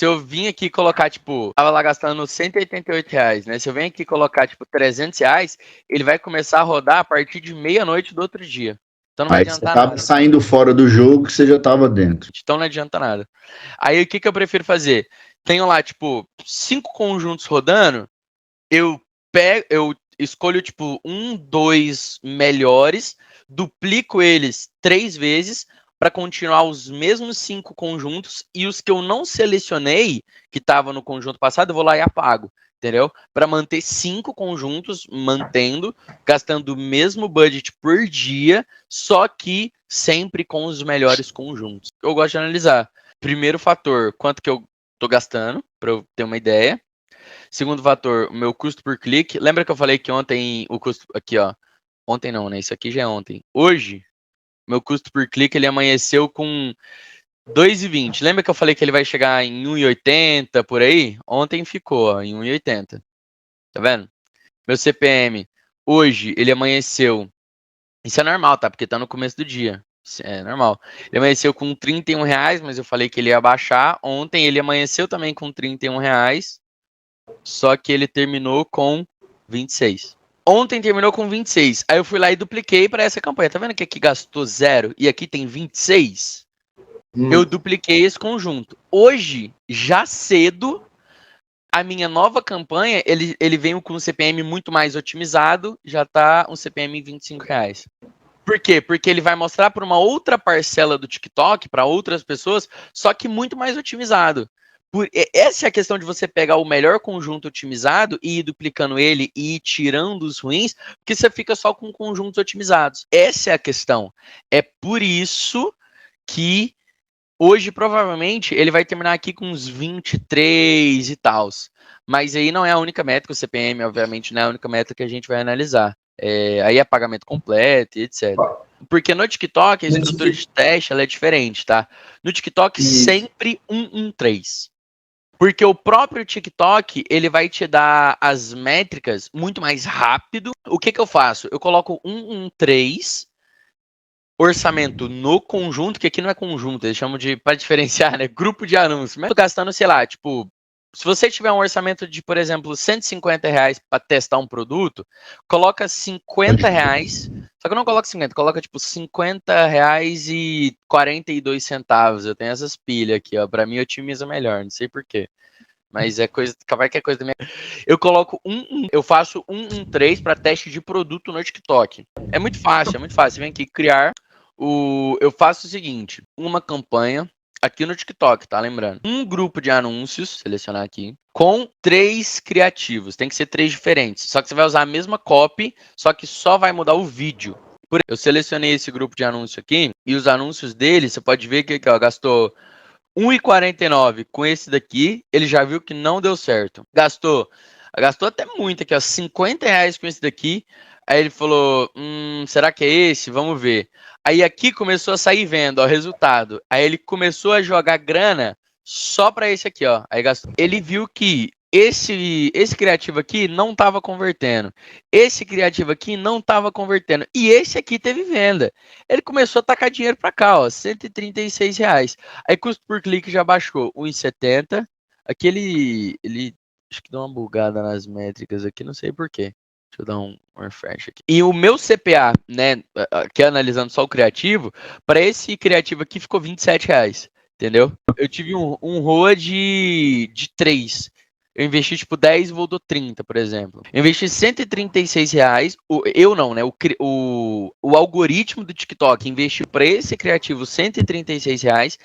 eu vim aqui colocar, tipo, tava lá gastando R$ 188, né? Se eu venho aqui colocar, tipo, R$ 300, ele vai começar a rodar a partir de meia-noite do outro dia. Então não vai adiantar nada. Aí você tava saindo fora do jogo que você já tava dentro. Então não adianta nada. Aí o que eu prefiro fazer? Tenho lá, tipo, 5 conjuntos rodando, eu escolho, tipo, 1, 2 melhores, duplico eles 3 vezes para continuar os mesmos 5 conjuntos e os que eu não selecionei, que estavam no conjunto passado, eu vou lá e apago, entendeu? Para manter 5 conjuntos, gastando o mesmo budget por dia, só que sempre com os melhores conjuntos. Eu gosto de analisar. Primeiro fator, quanto que eu tô gastando, para eu ter uma ideia. Segundo fator, o meu custo por clique. Lembra que eu falei que ontem o custo... Aqui, ó. Ontem não, né? Isso aqui já é ontem. Hoje, meu custo por clique, ele amanheceu com 2,20. Lembra que eu falei que ele vai chegar em 1,80 por aí? Ontem ficou, ó, em 1,80. Tá vendo? Meu CPM, hoje, ele amanheceu... Isso é normal, tá? Porque tá no começo do dia. É normal. Ele amanheceu com R$ 31, mas eu falei que ele ia baixar. Ontem ele amanheceu também com R$ 31. Só que ele terminou com 26. Ontem terminou com 26. Aí eu fui lá e dupliquei para essa campanha. Tá vendo que aqui gastou 0 e aqui tem 26? Eu dupliquei esse conjunto. Hoje, já cedo, A minha nova campanha, ele veio com um CPM muito mais otimizado, já tá um CPM em R$ 25. Por quê? Porque ele vai mostrar para uma outra parcela do TikTok, para outras pessoas, só que muito mais otimizado. Essa é a questão de você pegar o melhor conjunto otimizado e ir duplicando ele e ir tirando os ruins, porque você fica só com conjuntos otimizados. Essa é a questão. É por isso que hoje, provavelmente, ele vai terminar aqui com uns 23 e tal. Mas aí não é a única métrica, o CPM, obviamente, não é a única métrica que a gente vai analisar. Aí é pagamento completo e etc. Porque no TikTok, a estrutura de teste ela é diferente, tá? No TikTok, sempre 113. Porque o próprio TikTok, ele vai te dar as métricas muito mais rápido. O que eu faço? Eu coloco 113 orçamento no conjunto, que aqui não é conjunto, eles chamam de, para diferenciar, né, grupo de anúncios. Mas eu tô gastando, sei lá, tipo, se você tiver um orçamento de, por exemplo, R$ 150 para testar um produto, coloca R$ 50, só que não coloca 50, coloca tipo R$ 50,42. Eu tenho essas pilhas aqui, ó, para mim otimiza melhor, não sei por quê. Mas é coisa, vai que é coisa da minha. Eu coloco eu faço 113 para teste de produto no TikTok. É muito fácil, é muito fácil. Você vem aqui criar eu faço o seguinte, uma campanha aqui no TikTok, tá? Lembrando. Um grupo de anúncios, selecionar aqui, com 3 criativos. Tem que ser 3 diferentes. Só que você vai usar a mesma copy, só que só vai mudar o vídeo. Eu selecionei esse grupo de anúncio aqui, e os anúncios dele, você pode ver que ó, gastou R$1,49 com esse daqui, ele já viu que não deu certo. Gastou até muito aqui, ó, R$50 com esse daqui. Aí ele falou, será que é esse? Vamos ver. Aí aqui começou a sair venda, ó, resultado. Aí ele começou a jogar grana só para esse aqui, ó. Aí gastou. Ele viu que esse criativo aqui não estava convertendo. Esse criativo aqui não estava convertendo. E esse aqui teve venda. Ele começou a tacar dinheiro para cá, ó, R$136. Aí custo por clique já baixou, R$1,70. Aqui ele acho que deu uma bugada nas métricas aqui, não sei por quê. Deixa eu dar um refresh aqui. E o meu CPA, né, aqui analisando só o criativo, para esse criativo aqui ficou R$27, entendeu? Eu tive um ROA de 3. Eu investi tipo 10 e voltou 30, por exemplo. Eu investi R$136. Eu não, né? O algoritmo do TikTok investiu para esse criativo R$136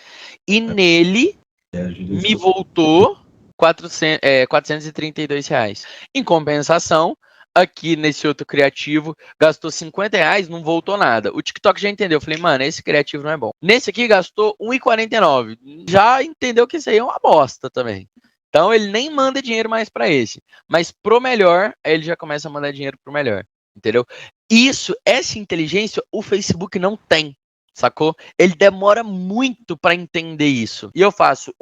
e nele me voltou R$432. Em compensação, aqui nesse outro criativo, gastou R$50, não voltou nada. O TikTok já entendeu. Eu falei, mano, esse criativo não é bom. Nesse aqui gastou R$1,49. Já entendeu que isso aí é uma bosta também. Então ele nem manda dinheiro mais para esse. Mas pro melhor, aí ele já começa a mandar dinheiro pro melhor. Entendeu? Essa inteligência, o Facebook não tem. Sacou? Ele demora muito para entender isso. E eu faço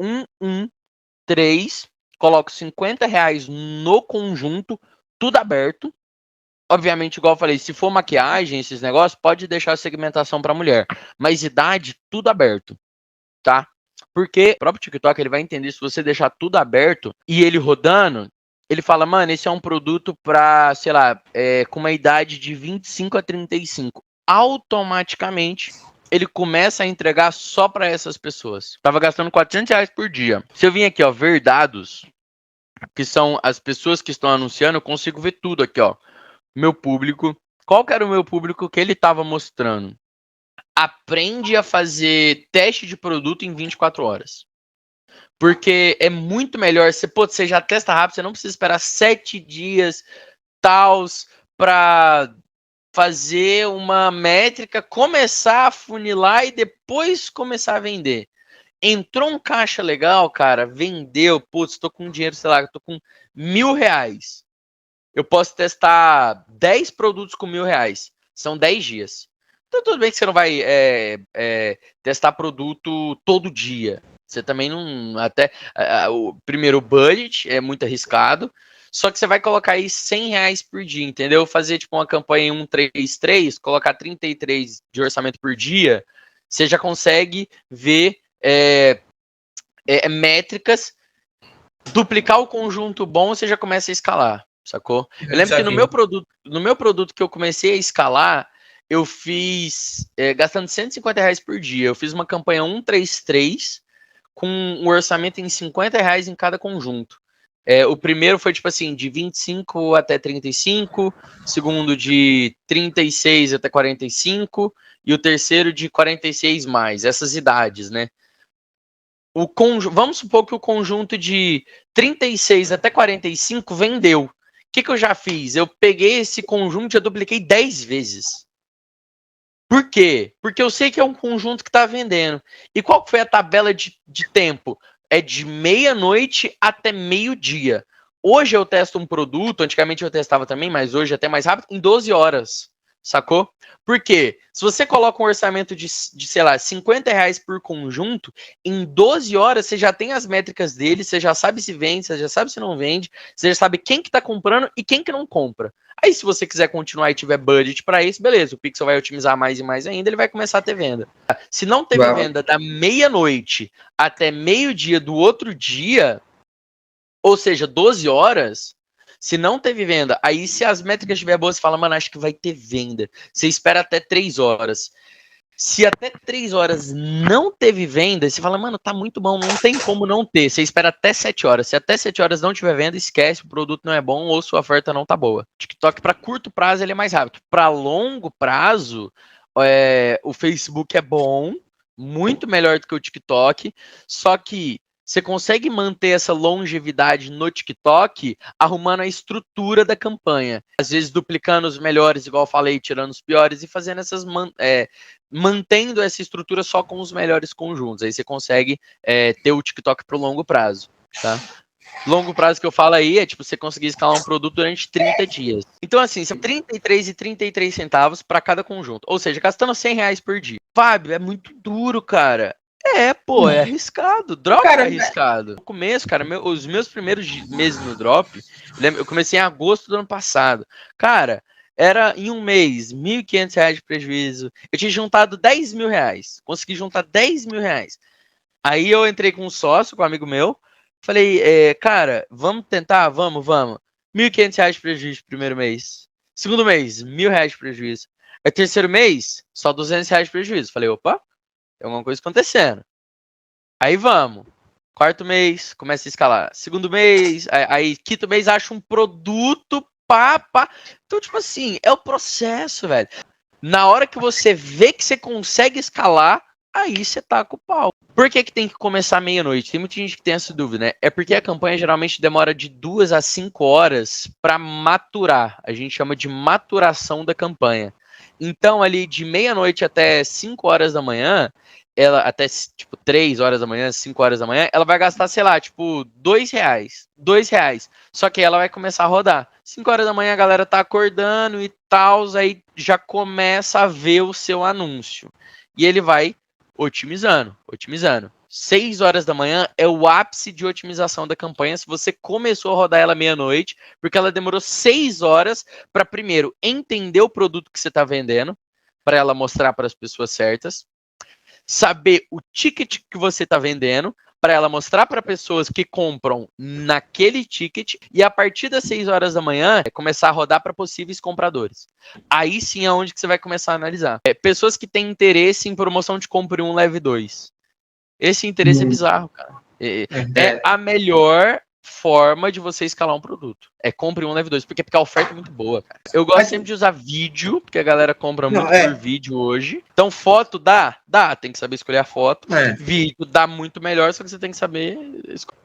3, coloco R$50 no conjunto, tudo aberto. Obviamente, igual eu falei, se for maquiagem, esses negócios, pode deixar a segmentação para mulher. Mas idade, tudo aberto, tá? Porque o próprio TikTok, ele vai entender, se você deixar tudo aberto e ele rodando, ele fala, mano, esse é um produto para, sei lá, com uma idade de 25 a 35. Automaticamente, ele começa a entregar só para essas pessoas. Tava gastando R$400 por dia. Se eu vim aqui, ó, ver dados, que são as pessoas que estão anunciando, eu consigo ver tudo aqui, ó. Meu público. Qual que era o meu público que ele tava mostrando? Aprende a fazer teste de produto em 24 horas. Porque é muito melhor, você já testa rápido, você não precisa esperar 7 dias, tals, para fazer uma métrica, começar a funilar e depois começar a vender. Entrou um caixa legal, cara, vendeu, putz, tô com dinheiro, sei lá, tô com R$1.000. Eu posso testar 10 produtos com R$1.000. São 10 dias. Então tudo bem que você não vai testar produto todo dia. Você também não... Primeiro, o budget é muito arriscado. Só que você vai colocar aí R$100 por dia, entendeu? Fazer tipo uma campanha em 133, colocar 33 de orçamento por dia, você já consegue ver métricas, duplicar o conjunto bom, você já começa a escalar, sacou? Eu lembro que no meu produto que eu comecei a escalar, eu fiz gastando R$150 por dia. Eu fiz uma campanha 133 com um orçamento em R$50 em cada conjunto. O primeiro foi, tipo assim, de 25 até 35, o segundo de 36 até 45, e o terceiro de 46 mais, essas idades, né? Vamos supor que o conjunto de 36 até 45 vendeu. O que eu já fiz? Eu peguei esse conjunto e eu dupliquei 10 vezes. Por quê? Porque eu sei que é um conjunto que está vendendo. E qual foi a tabela de tempo? É de meia-noite até meio-dia. Hoje eu testo um produto, antigamente eu testava também, mas hoje é até mais rápido, em 12 horas. Sacou? Por quê? Se você coloca um orçamento de sei lá, R$ 50 por conjunto, em 12 horas você já tem as métricas dele, você já sabe se vende, você já sabe se não vende, você já sabe quem que tá comprando e quem que não compra. Aí se você quiser continuar e tiver budget para isso, beleza, o Pixel vai otimizar mais e mais ainda, ele vai começar a ter venda. Se não teve venda da meia-noite até meio-dia do outro dia, ou seja, 12 horas, se não teve venda, aí se as métricas estiver boas, você fala, mano, acho que vai ter venda. Você espera até 3 horas. Se até 3 horas não teve venda, você fala, mano, tá muito bom, não tem como não ter. Você espera até 7 horas. Se até 7 horas não tiver venda, esquece, o produto não é bom ou sua oferta não tá boa. TikTok, para curto prazo, ele é mais rápido. Para longo prazo, o Facebook é bom, muito melhor do que o TikTok, só que você consegue manter essa longevidade no TikTok arrumando a estrutura da campanha. Às vezes duplicando os melhores, igual eu falei, tirando os piores e fazendo mantendo essa estrutura só com os melhores conjuntos. Aí você consegue ter o TikTok para o longo prazo, tá? Longo prazo que eu falo aí é tipo você conseguir escalar um produto durante 30 dias. Então, assim, são 33 centavos para cada conjunto. Ou seja, gastando R$ 100 por dia. Fábio, é muito duro, cara. Pô, é arriscado. Drop é arriscado. No começo, cara, os meus primeiros meses no Drop, eu comecei em agosto do ano passado. Cara, era em um mês, R$ 1.500 de prejuízo. Eu tinha juntado R$ 10.000. Consegui juntar R$ 10.000. Aí eu entrei com um sócio, com um amigo meu. Falei, cara, vamos tentar? Vamos. R$ 1.500 de prejuízo no primeiro mês. Segundo mês, R$ 1.000 de prejuízo. Aí terceiro mês, só R$ 200 de prejuízo. Falei, opa, tem alguma coisa acontecendo. Aí vamos. Quarto mês, começa a escalar. Segundo mês, aí quinto mês, acha um produto, pá. Então, tipo assim, é o processo, velho. Na hora que você vê que você consegue escalar, aí você taca o pau. Por que tem que começar meia-noite? Tem muita gente que tem essa dúvida, né? É porque a campanha geralmente demora de 2 a 5 horas para maturar. A gente chama de maturação da campanha. Então, ali de meia-noite até 5 horas da manhã, ela até tipo 3 horas da manhã, 5 horas da manhã, ela vai gastar, sei lá, tipo R$ 2. R$ 2. Só que ela vai começar a rodar. 5 horas da manhã a galera tá acordando e tal, aí já começa a ver o seu anúncio. E ele vai otimizando. 6 horas da manhã é o ápice de otimização da campanha se você começou a rodar ela meia-noite, porque ela demorou 6 horas para primeiro entender o produto que você está vendendo, para ela mostrar para as pessoas certas, saber o ticket que você está vendendo, para ela mostrar para pessoas que compram naquele ticket, e a partir das 6 horas da manhã, começar a rodar para possíveis compradores. Aí sim é onde que você vai começar a analisar. Pessoas que têm interesse em promoção de compre 1, leve 2. Esse interesse é bizarro, cara. É a melhor forma de você escalar um produto. Compre 1, leve 2, porque a oferta é muito boa, cara. Eu gosto sempre de usar vídeo, porque a galera compra muito por vídeo hoje. Então, foto dá? Dá, tem que saber escolher a foto. Vídeo dá muito melhor, só que você tem que saber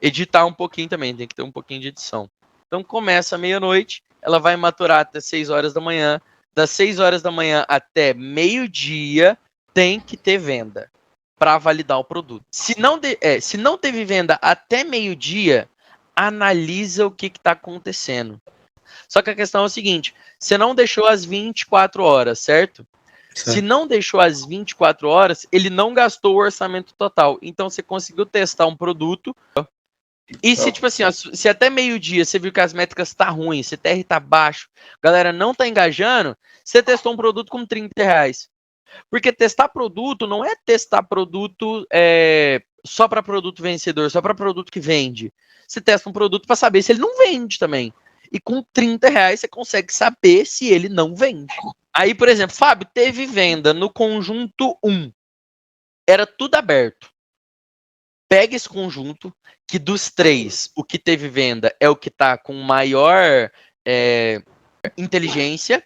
editar um pouquinho também, tem que ter um pouquinho de edição. Então, começa meia-noite, ela vai maturar até 6 horas da manhã. Das 6 horas da manhã até meio-dia, tem que ter venda para validar o produto. Se não teve venda até meio-dia, analisa o que está acontecendo. Só que a questão é o seguinte, você não deixou as 24 horas, certo? Se não deixou as 24 horas, ele não gastou o orçamento total. Então, você conseguiu testar um produto. E se, tipo assim, se até meio-dia você viu que as métricas tá ruim, se TR tá baixo, a galera não tá engajando, você testou um produto com R$ 30. Porque testar produto não é testar produto só para produto vencedor, só para produto que vende. Você testa um produto para saber se ele não vende também. E com R$ 30 você consegue saber se ele não vende. Aí, por exemplo, Fábio, teve venda no conjunto 1. Era tudo aberto. pega esse conjunto, que dos 3, o que teve venda é o que tá com maior inteligência.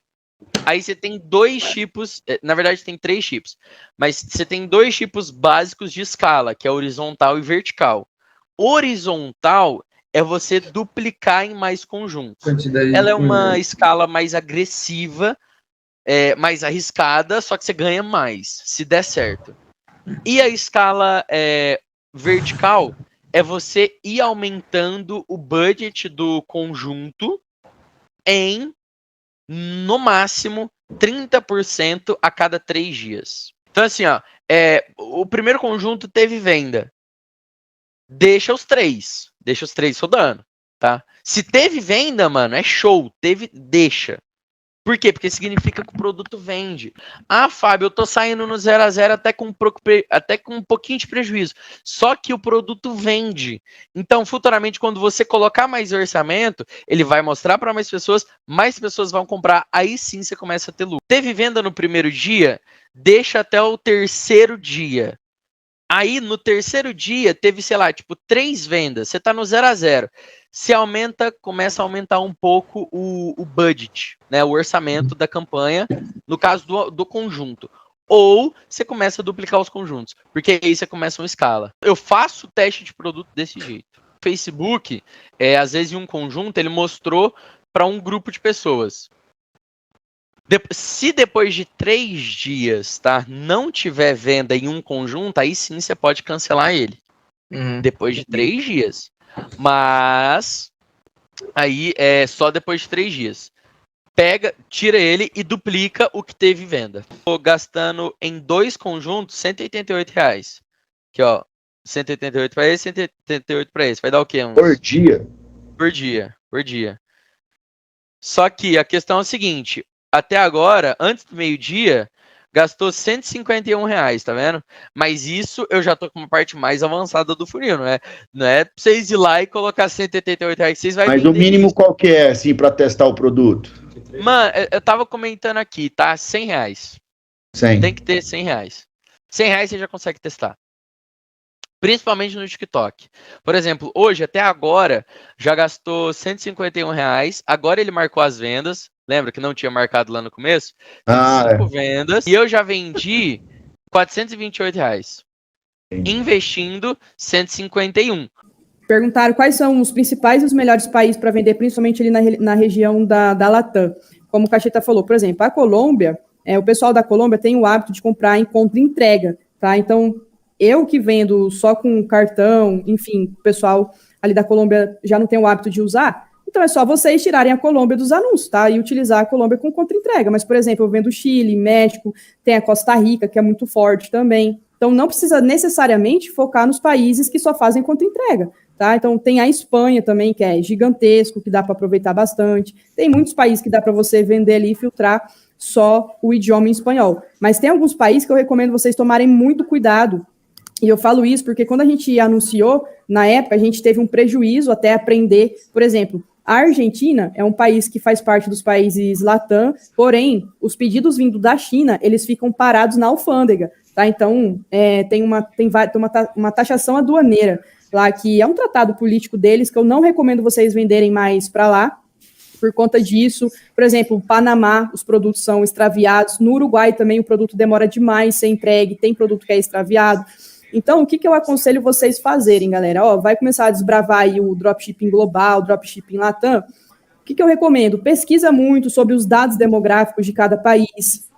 Aí você tem 2 tipos, na verdade tem 3 tipos, mas você tem 2 tipos básicos de escala, que é horizontal e vertical. Horizontal é você duplicar em mais conjuntos. Ela é uma escala mais agressiva, mais arriscada, só que você ganha mais, se der certo. E a escala vertical é você ir aumentando o budget do conjunto em, no máximo, 30% a cada 3 dias. Então, assim, ó, o primeiro conjunto teve venda. Deixa os 3 rodando, tá? Se teve venda, mano, é show. Deixa. Por quê? Porque significa que o produto vende. Ah, Fábio, eu tô saindo no 0 a 0 até com um pouquinho de prejuízo. Só que o produto vende. Então, futuramente, quando você colocar mais orçamento, ele vai mostrar para mais pessoas vão comprar. Aí sim você começa a ter lucro. Teve venda no primeiro dia? Deixa até o terceiro dia. Aí, no terceiro dia, teve, sei lá, 3 vendas. Você tá no 0 a 0. Você começa a aumentar um pouco o budget, né? O orçamento da campanha, no caso do conjunto. Ou você começa a duplicar os conjuntos, porque aí você começa uma escala. Eu faço teste de produto desse jeito. O Facebook, às vezes em um conjunto, ele mostrou para um grupo de pessoas. Se depois de 3 dias, tá, não tiver venda em um conjunto, aí sim você pode cancelar ele. Depois de 3 dias. Mas aí é só depois de 3 dias. Tira ele e duplica o que teve venda. Tô gastando em 2 conjuntos R$188. Aqui, ó. 188 para esse, 188 para esse. Vai dar o quê? Por dia? Por dia. Só que a questão é a seguinte. Até agora, antes do meio-dia, gastou R$151, tá vendo? Mas isso eu já tô com uma parte mais avançada do funil, não é pra vocês ir lá e colocar R$188 que vocês vão Mas o mínimo isso. Qual que é, assim, pra testar o produto? Mano, eu tava comentando aqui, tá? R$100. 100. Tem que ter R$100. R$100 você já consegue testar. Principalmente no TikTok. Por exemplo, hoje, até agora, já gastou R$151. Agora ele marcou as vendas. Lembra que não tinha marcado lá no começo? Tem 5 vendas. E eu já vendi R$428. Investindo 151. Perguntaram quais são os principais e os melhores países para vender, principalmente ali na região da Latam. Como o Cacheta falou, por exemplo, a Colômbia, o pessoal da Colômbia tem o hábito de comprar em conta e entrega, tá? Então, eu que vendo só com cartão, enfim, o pessoal ali da Colômbia já não tem o hábito de usar. Então é só vocês tirarem a Colômbia dos anúncios, tá? E utilizar a Colômbia com contra-entrega. Mas, por exemplo, eu vendo Chile, México, tem a Costa Rica, que é muito forte também. Então não precisa necessariamente focar nos países que só fazem contra-entrega, tá? Então tem a Espanha também, que é gigantesco, que dá para aproveitar bastante. Tem muitos países que dá para você vender ali e filtrar só o idioma em espanhol. Mas tem alguns países que eu recomendo vocês tomarem muito cuidado. E eu falo isso porque quando a gente anunciou, na época, a gente teve um prejuízo até aprender. Por exemplo, a Argentina é um país que faz parte dos países Latam, porém, os pedidos vindo da China, eles ficam parados na alfândega, tá? Então, tem uma taxação aduaneira lá, que é um tratado político deles, que eu não recomendo vocês venderem mais para lá, por conta disso. Por exemplo, no Panamá, os produtos são extraviados. No Uruguai também o produto demora demais ser entregue, tem produto que é extraviado. Então, o que eu aconselho vocês fazerem, galera? Vai começar a desbravar aí o dropshipping global, o dropshipping Latam. O que eu recomendo? Pesquisa muito sobre os dados demográficos de cada país,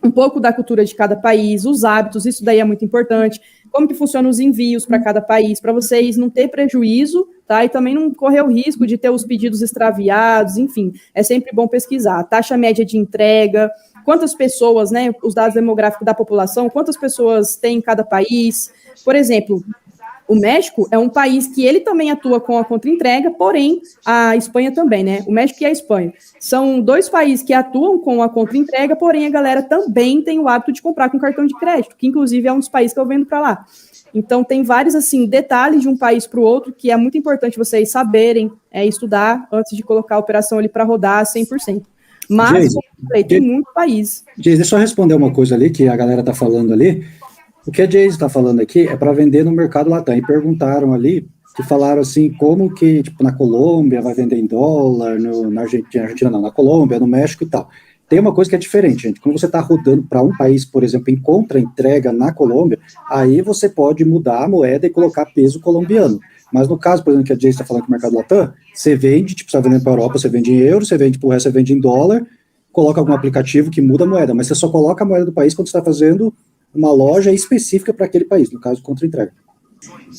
um pouco da cultura de cada país, os hábitos, isso daí é muito importante. Como que funcionam os envios para cada país, para vocês não ter prejuízo, tá? E também não correr o risco de ter os pedidos extraviados, enfim. É sempre bom pesquisar. Taxa média de entrega, quantas pessoas, né, os dados demográficos da população, quantas pessoas tem em cada país. Por exemplo, o México é um país que ele também atua com a contra-entrega, porém, a Espanha também, né? O México e a Espanha. São 2 países que atuam com a contra-entrega, porém a galera também tem o hábito de comprar com cartão de crédito, que inclusive é um dos países que eu vendo para lá. Então, tem vários, assim, detalhes de um país para o outro que é muito importante vocês saberem, estudar, antes de colocar a operação ali para rodar 100%. Mas, como eu falei, tem muito país. Geis, deixa eu responder uma coisa ali que a galera tá falando ali. O que a Jayce está falando aqui é para vender no mercado Latam. E perguntaram ali, que falaram assim, como que, tipo, na Colômbia vai vender em dólar, na Argentina não, na Colômbia, no México e tal. Tem uma coisa que é diferente, gente. Quando você está rodando para um país, por exemplo, encontra entrega na Colômbia, aí você pode mudar a moeda e colocar peso colombiano. Mas no caso, por exemplo, que a Jayce está falando que o mercado Latam, você vende, tipo, você está vendendo para a Europa, você vende em euro, você vende para o resto, você vende em dólar, coloca algum aplicativo que muda a moeda, mas você só coloca a moeda do país quando você está fazendo uma loja específica para aquele país, no caso, contra-entrega.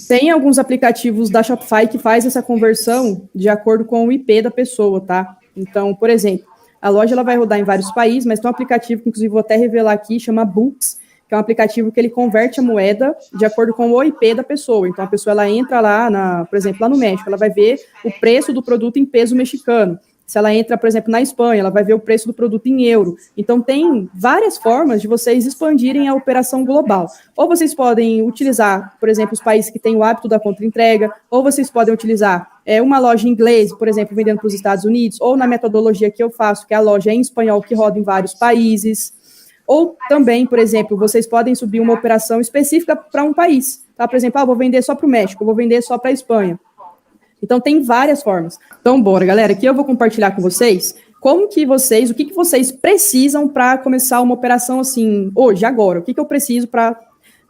Tem alguns aplicativos da Shopify que faz essa conversão de acordo com o IP da pessoa, tá? Então, por exemplo, a loja ela vai rodar em vários países, mas tem um aplicativo que, inclusive, vou até revelar aqui, chama Books, que é um aplicativo que ele converte a moeda de acordo com o IP da pessoa. Então, a pessoa ela entra lá, por exemplo, lá no México, ela vai ver o preço do produto em peso mexicano. Se ela entra, por exemplo, na Espanha, ela vai ver o preço do produto em euro. Então, tem várias formas de vocês expandirem a operação global. Ou vocês podem utilizar, por exemplo, os países que têm o hábito da contra-entrega, ou vocês podem utilizar uma loja em inglês, por exemplo, vendendo para os Estados Unidos, ou na metodologia que eu faço, que é a loja em espanhol, que roda em vários países. Ou também, por exemplo, vocês podem subir uma operação específica para um país. Tá? Por exemplo, vou vender só para o México, vou vender só para a Espanha. Então, tem várias formas. Então, bora, galera, aqui eu vou compartilhar com vocês o que vocês precisam para começar uma operação assim, hoje, agora. O que eu preciso para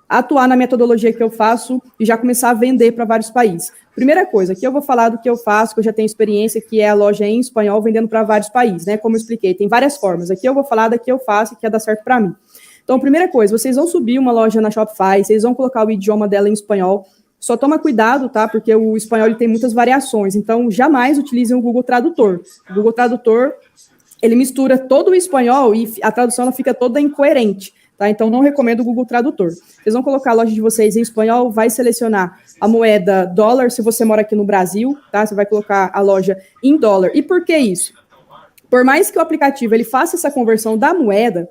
atuar na metodologia que eu faço e já começar a vender para vários países. Primeira coisa, aqui eu vou falar do que eu faço, que eu já tenho experiência, que é a loja em espanhol vendendo para vários países, né? Como eu expliquei, tem várias formas. Aqui eu vou falar da que eu faço e que ia dar certo para mim. Então, primeira coisa, vocês vão subir uma loja na Shopify, vocês vão colocar o idioma dela em espanhol. Só toma cuidado, tá? Porque o espanhol ele tem muitas variações. Então, jamais utilizem o Google Tradutor. O Google Tradutor, ele mistura todo o espanhol e a tradução ela fica toda incoerente, tá? Então, não recomendo o Google Tradutor. Vocês vão colocar a loja de vocês em espanhol, vai selecionar a moeda dólar, se você mora aqui no Brasil, tá? Você vai colocar a loja em dólar. E por que isso? Por mais que o aplicativo ele faça essa conversão da moeda,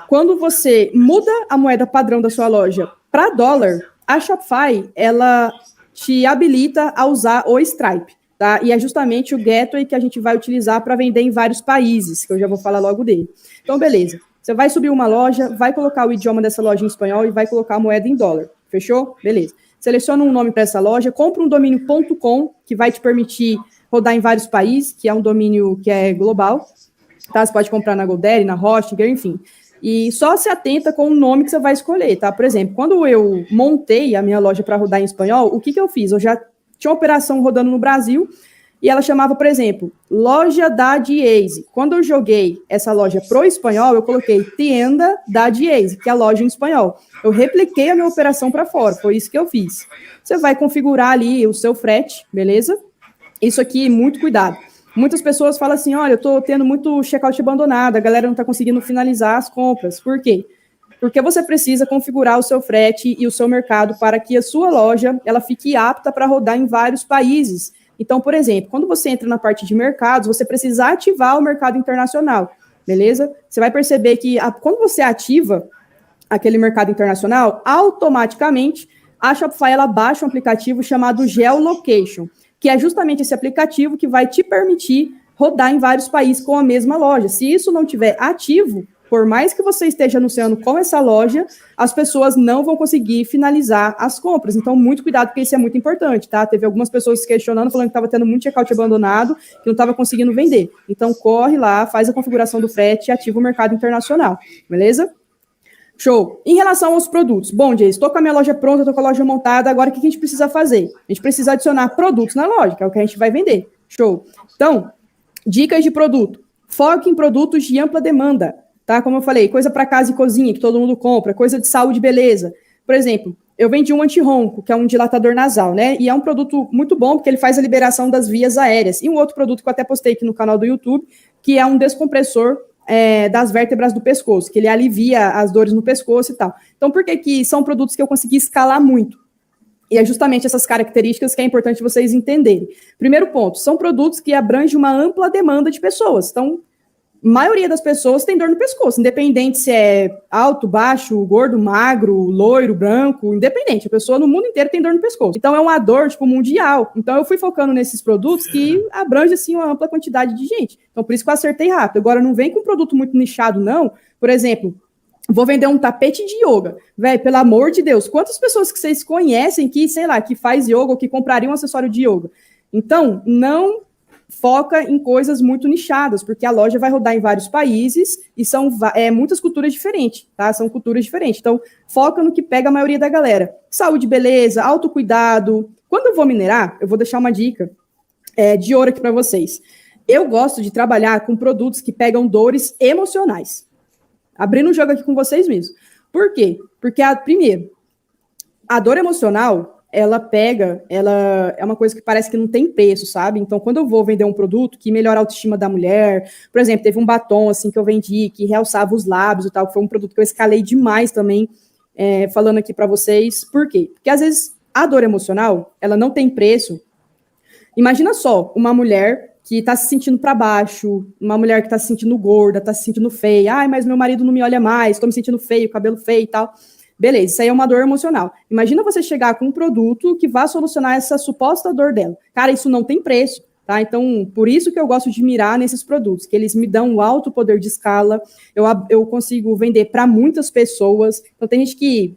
quando você muda a moeda padrão da sua loja para dólar, a Shopify, ela te habilita a usar o Stripe, tá? E é justamente o gateway que a gente vai utilizar para vender em vários países, que eu já vou falar logo dele. Então, beleza. Você vai subir uma loja, vai colocar o idioma dessa loja em espanhol e vai colocar a moeda em dólar. Fechou? Beleza. Seleciona um nome para essa loja, compra um domínio .com, que vai te permitir rodar em vários países, que é um domínio que é global, tá? Você pode comprar na GoDaddy, na Hostinger, enfim. E só se atenta com o nome que você vai escolher, tá? Por exemplo, quando eu montei a minha loja para rodar em espanhol, o que eu fiz? Eu já tinha uma operação rodando no Brasil e ela chamava, por exemplo, Loja da Diese. Quando eu joguei essa loja pro espanhol, eu coloquei Tienda da Diese, que é a loja em espanhol. Eu repliquei a minha operação para fora, foi isso que eu fiz. Você vai configurar ali o seu frete, beleza? Isso aqui, muito cuidado. Muitas pessoas falam assim, olha, eu estou tendo muito checkout abandonado, a galera não está conseguindo finalizar as compras. Por quê? Porque você precisa configurar o seu frete e o seu mercado para que a sua loja ela fique apta para rodar em vários países. Então, por exemplo, quando você entra na parte de mercados, você precisa ativar o mercado internacional, beleza? Você vai perceber que quando você ativa aquele mercado internacional, automaticamente a Shopify ela baixa um aplicativo chamado Geolocation, que é justamente esse aplicativo que vai te permitir rodar em vários países com a mesma loja. Se isso não estiver ativo, por mais que você esteja anunciando com essa loja, as pessoas não vão conseguir finalizar as compras. Então, muito cuidado, porque isso é muito importante, tá? Teve algumas pessoas questionando, falando que estava tendo muito checkout abandonado, que não estava conseguindo vender. Então, corre lá, faz a configuração do frete e ativa o mercado internacional, beleza? Show. Em relação aos produtos, bom, Jayce, estou com a minha loja pronta, estou com a loja montada, agora o que a gente precisa fazer? A gente precisa adicionar produtos na loja, que é o que a gente vai vender. Show. Então, dicas de produto. Foque em produtos de ampla demanda, tá? Como eu falei, coisa para casa e cozinha, que todo mundo compra, coisa de saúde e beleza. Por exemplo, eu vendi um anti-ronco, que é um dilatador nasal, né? E é um produto muito bom, porque ele faz a liberação das vias aéreas. E um outro produto que eu até postei aqui no canal do YouTube, que é um descompressor das vértebras do pescoço, que ele alivia as dores no pescoço e tal. Então, por que são produtos que eu consegui escalar muito? E é justamente essas características que é importante vocês entenderem. Primeiro ponto, são produtos que abrangem uma ampla demanda de pessoas. Então, a maioria das pessoas tem dor no pescoço, independente se é alto, baixo, gordo, magro, loiro, branco, independente. A pessoa no mundo inteiro tem dor no pescoço. Então, é uma dor, tipo, mundial. Então, eu fui focando nesses produtos que abrangem, assim, uma ampla quantidade de gente. Então, por isso que eu acertei rápido. Agora, não vem com um produto muito nichado, não. Por exemplo, Vou vender um tapete de yoga. Velho, pelo amor de Deus, quantas pessoas que vocês conhecem que, sei lá, que faz yoga ou que comprariam um acessório de yoga? Então, não foca em coisas muito nichadas, porque a loja vai rodar em vários países e são muitas culturas diferentes, tá? São culturas diferentes. Então, foca no que pega a maioria da galera. Saúde, beleza, autocuidado. Quando eu vou minerar, eu vou deixar uma dica de ouro aqui para vocês. Eu gosto de trabalhar com produtos que pegam dores emocionais. Abrindo um jogo aqui com vocês mesmos. Por quê? Porque, primeiro, a dor emocional, ela é uma coisa que parece que não tem preço, sabe? Então, quando eu vou vender um produto que melhora a autoestima da mulher, por exemplo, teve um batom, assim, que eu vendi, que realçava os lábios e tal, que foi um produto que eu escalei demais também, falando aqui para vocês. Por quê? Porque, às vezes, a dor emocional, ela não tem preço. Imagina só, uma mulher que está se sentindo para baixo, uma mulher que está se sentindo gorda, está se sentindo feia, ai, mas meu marido não me olha mais, estou me sentindo feio, cabelo feio e tal. Beleza, isso aí é uma dor emocional. Imagina você chegar com um produto que vá solucionar essa suposta dor dela. Cara, isso não tem preço, tá? Então, por isso que eu gosto de mirar nesses produtos, que eles me dão um alto poder de escala, eu consigo vender para muitas pessoas. Então, tem gente que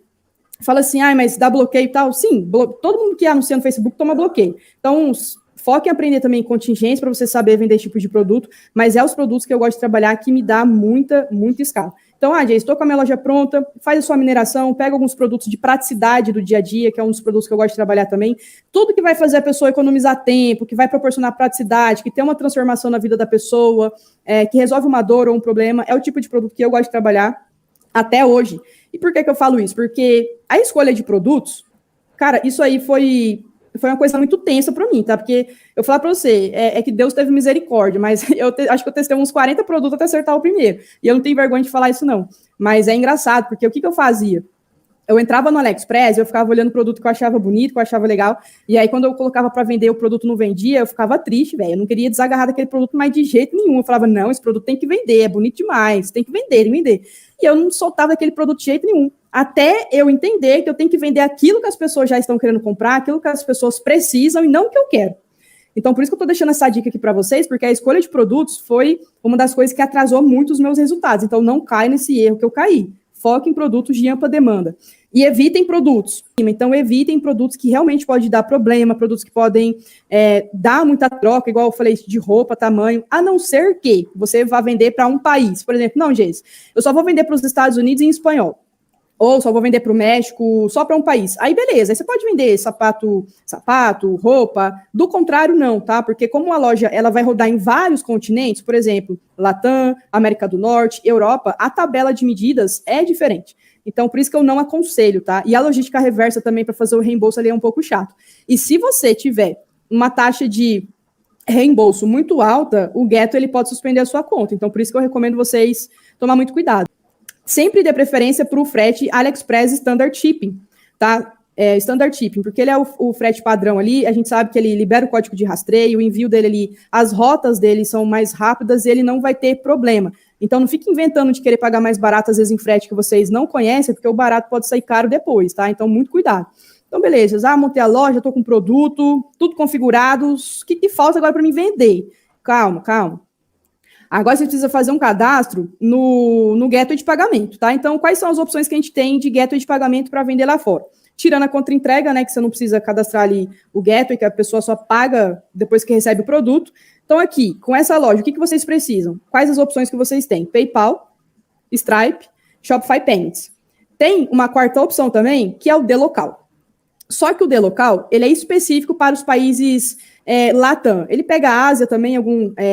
fala assim, ai, mas dá bloqueio e tal. Sim, todo mundo que anuncia no Facebook toma bloqueio. Então, foque em aprender também contingência para você saber vender esse tipo de produto, mas é os produtos que eu gosto de trabalhar que me dá muita escala. Então, Jay, estou com a minha loja pronta, faz a sua mineração, pega alguns produtos de praticidade do dia a dia, que é um dos produtos que eu gosto de trabalhar também. Tudo que vai fazer a pessoa economizar tempo, que vai proporcionar praticidade, que tem uma transformação na vida da pessoa, que resolve uma dor ou um problema, é o tipo de produto que eu gosto de trabalhar até hoje. E por que eu falo isso? Porque a escolha de produtos, cara, isso aí foi uma coisa muito tensa para mim, tá? Porque eu falar para você, que Deus teve misericórdia, mas acho que eu testei uns 40 produtos até acertar o primeiro. E eu não tenho vergonha de falar isso, não. Mas é engraçado, porque o que eu fazia? Eu entrava no AliExpress, eu ficava olhando o produto que eu achava bonito, que eu achava legal, e aí quando eu colocava para vender, o produto não vendia, eu ficava triste, velho. Eu não queria desagarrar daquele produto, mas de jeito nenhum. Eu falava, não, esse produto tem que vender, é bonito demais, tem que vender. E eu não soltava aquele produto de jeito nenhum. Até eu entender que eu tenho que vender aquilo que as pessoas já estão querendo comprar, aquilo que as pessoas precisam e não o que eu quero. Então, por isso que eu estou deixando essa dica aqui para vocês, porque a escolha de produtos foi uma das coisas que atrasou muito os meus resultados. Então, não cai nesse erro que eu caí. Foque em produtos de ampla demanda. E evitem produtos. Então, evitem produtos que realmente podem dar problema, produtos que podem dar muita troca, igual eu falei, de roupa, tamanho, a não ser que você vá vender para um país. Por exemplo, não, Geis, eu só vou vender para os Estados Unidos em espanhol. Ou só vou vender para o México, só para um país. Aí, beleza, aí você pode vender sapato, roupa. Do contrário, não, tá? Porque como a loja ela vai rodar em vários continentes, por exemplo, Latam, América do Norte, Europa, a tabela de medidas é diferente. Então, por isso que eu não aconselho, tá? E a logística reversa também para fazer o reembolso ali é um pouco chato. E se você tiver uma taxa de reembolso muito alta, o Ghetto ele pode suspender a sua conta. Então, por isso que eu recomendo vocês tomar muito cuidado. Sempre dê preferência para o frete AliExpress Standard Shipping, tá? Standard Shipping, porque ele é o frete padrão ali, a gente sabe que ele libera o código de rastreio, o envio dele ali, as rotas dele são mais rápidas e ele não vai ter problema. Então não fique inventando de querer pagar mais barato, às vezes em frete que vocês não conhecem, porque o barato pode sair caro depois, tá? Então muito cuidado. Então beleza, montei a loja, tô com produto, tudo configurado, o que falta agora para mim vender? Calma. Agora você precisa fazer um cadastro no gateway de pagamento, tá? Então, quais são as opções que a gente tem de gateway de pagamento para vender lá fora? Tirando a contra-entrega, né, que você não precisa cadastrar ali o gateway, que a pessoa só paga depois que recebe o produto. Então, aqui, com essa loja, o que vocês precisam? Quais as opções que vocês têm? PayPal, Stripe, Shopify Payments. Tem uma quarta opção também, que é o D-Local. Só que o D-Local, ele é específico para os países Latam. Ele pega a Ásia também,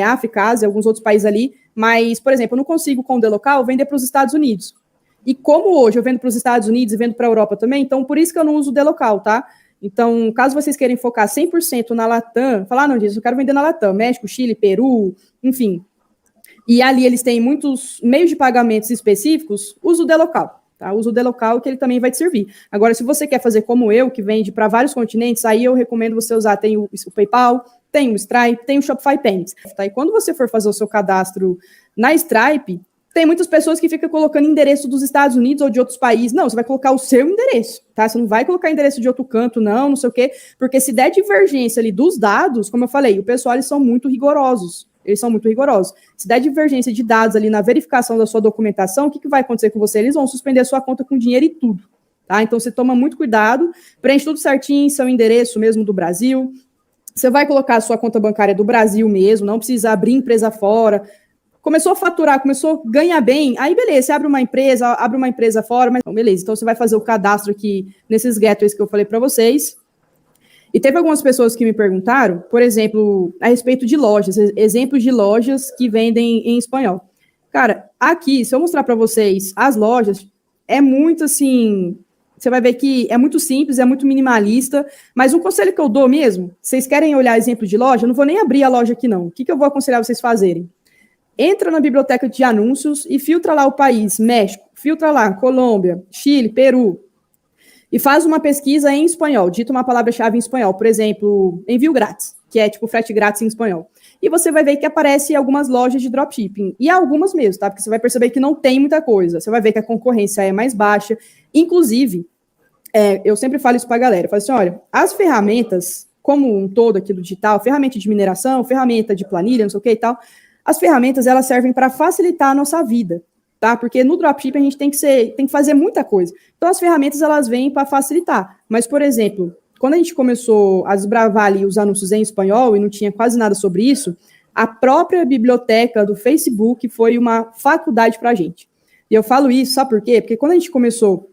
África, Ásia, alguns outros países ali, mas, por exemplo, eu não consigo com o D-Local vender para os Estados Unidos. E como hoje eu vendo para os Estados Unidos e vendo para a Europa também, então por isso que eu não uso o D-Local, tá? Então, caso vocês queiram focar 100% na Latam, falar, não, gente, eu quero vender na Latam, México, Chile, Peru, enfim. E ali eles têm muitos meios de pagamentos específicos, usa o D-Local. Tá? Usa o D-Local que ele também vai te servir. Agora, se você quer fazer como eu, que vende para vários continentes, aí eu recomendo você usar, tem o PayPal, tem o Stripe, tem o Shopify Payments. Tá? E quando você for fazer o seu cadastro na Stripe, tem muitas pessoas que ficam colocando endereço dos Estados Unidos ou de outros países. Não, você vai colocar o seu endereço, tá? Você não vai colocar endereço de outro canto, não sei o quê, porque se der divergência ali dos dados, como eu falei, o pessoal, eles são muito rigorosos. eles são muito rigorosos. Se der divergência de dados ali na verificação da sua documentação, o que vai acontecer com você? Eles vão suspender a sua conta com dinheiro e tudo, tá? Então, você toma muito cuidado, preenche tudo certinho, seu endereço mesmo do Brasil. Você vai colocar a sua conta bancária do Brasil mesmo, não precisa abrir empresa fora. Começou a faturar, começou a ganhar bem, aí beleza, você abre uma empresa fora, mas beleza, então você vai fazer o cadastro aqui nesses gateways que eu falei para vocês. E teve algumas pessoas que me perguntaram, por exemplo, a respeito de lojas, exemplos de lojas que vendem em espanhol. Cara, aqui, se eu mostrar para vocês as lojas, é muito assim, você vai ver que é muito simples, é muito minimalista, mas um conselho que eu dou mesmo, vocês querem olhar exemplo de loja, eu não vou nem abrir a loja aqui não. O que eu vou aconselhar vocês fazerem? Entra na biblioteca de anúncios e filtra lá o país, México, filtra lá Colômbia, Chile, Peru, e faz uma pesquisa em espanhol, dita uma palavra-chave em espanhol, por exemplo, envio grátis, que é tipo frete grátis em espanhol. E você vai ver que aparece algumas lojas de dropshipping, e algumas mesmo, tá? Porque você vai perceber que não tem muita coisa, você vai ver que a concorrência é mais baixa, inclusive, eu sempre falo isso pra galera, eu falo assim, olha, as ferramentas, como um todo aqui do digital, ferramenta de mineração, ferramenta de planilha, não sei o que e tal, as ferramentas, elas servem para facilitar a nossa vida, tá? Porque no dropship a gente tem que fazer muita coisa. Então, as ferramentas, elas vêm para facilitar. Mas, por exemplo, quando a gente começou a desbravar ali os anúncios em espanhol e não tinha quase nada sobre isso, a própria biblioteca do Facebook foi uma faculdade para a gente. E eu falo isso, sabe por quê? Porque quando a gente começou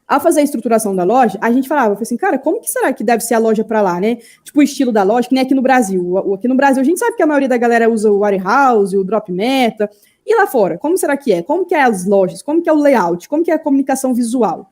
a fazer a estruturação da loja, a gente falava assim, cara, como que será que deve ser a loja para lá, né? Tipo, o estilo da loja, que nem aqui no Brasil. Aqui no Brasil, a gente sabe que a maioria da galera usa o Warehouse, o Drop Meta. E lá fora, como será que é? Como que é as lojas? Como que é o layout? Como que é a comunicação visual?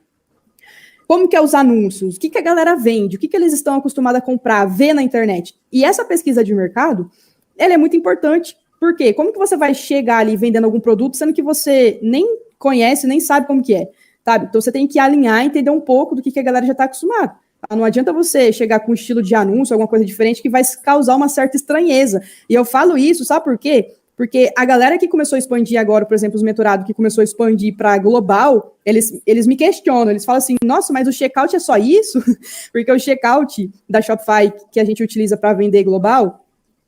Como que é os anúncios? O que a galera vende? O que eles estão acostumados a comprar, ver na internet? E essa pesquisa de mercado, ela é muito importante. Por quê? Como que você vai chegar ali vendendo algum produto, sendo que você nem conhece, nem sabe como que é? Sabe? Então, você tem que alinhar e entender um pouco do que a galera já está acostumada. Não adianta você chegar com um estilo de anúncio, alguma coisa diferente, que vai causar uma certa estranheza. E eu falo isso, sabe por quê? Porque a galera que começou a expandir agora, por exemplo, os mentorados que começou a expandir para global, eles me questionam, eles falam assim, nossa, mas o checkout é só isso? Porque o checkout da Shopify que a gente utiliza para vender global,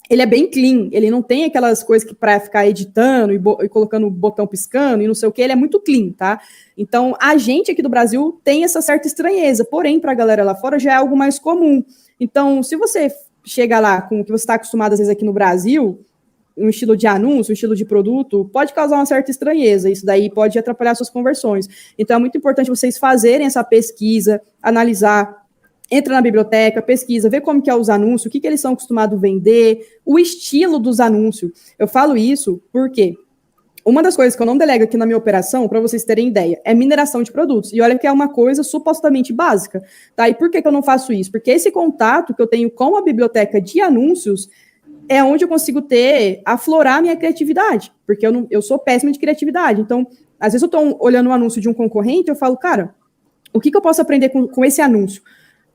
ele é bem clean, ele não tem aquelas coisas que para ficar editando e colocando o botão piscando e não sei o que, ele é muito clean, tá? Então, a gente aqui do Brasil tem essa certa estranheza, porém, para a galera lá fora já é algo mais comum. Então, se você chega lá com o que você está acostumado, às vezes, aqui no Brasil, um estilo de anúncio, um estilo de produto, pode causar uma certa estranheza, isso daí pode atrapalhar suas conversões. Então, é muito importante vocês fazerem essa pesquisa, analisar. Entra na biblioteca, pesquisa, vê como que é os anúncios, o que eles são acostumados a vender, o estilo dos anúncios. Eu falo isso porque uma das coisas que eu não delego aqui na minha operação, para vocês terem ideia, é mineração de produtos. E olha que é uma coisa supostamente básica, tá? E por que eu não faço isso? Porque esse contato que eu tenho com a biblioteca de anúncios é onde eu consigo aflorar a minha criatividade, porque eu sou péssima de criatividade. Então, às vezes eu estou olhando um anúncio de um concorrente, eu falo, cara, o que eu posso aprender com esse anúncio?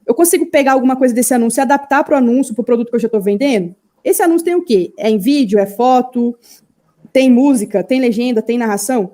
Eu consigo pegar alguma coisa desse anúncio e adaptar para o anúncio, para o produto que eu já estou vendendo? Esse anúncio tem o quê? É em vídeo, é foto, tem música, tem legenda, tem narração?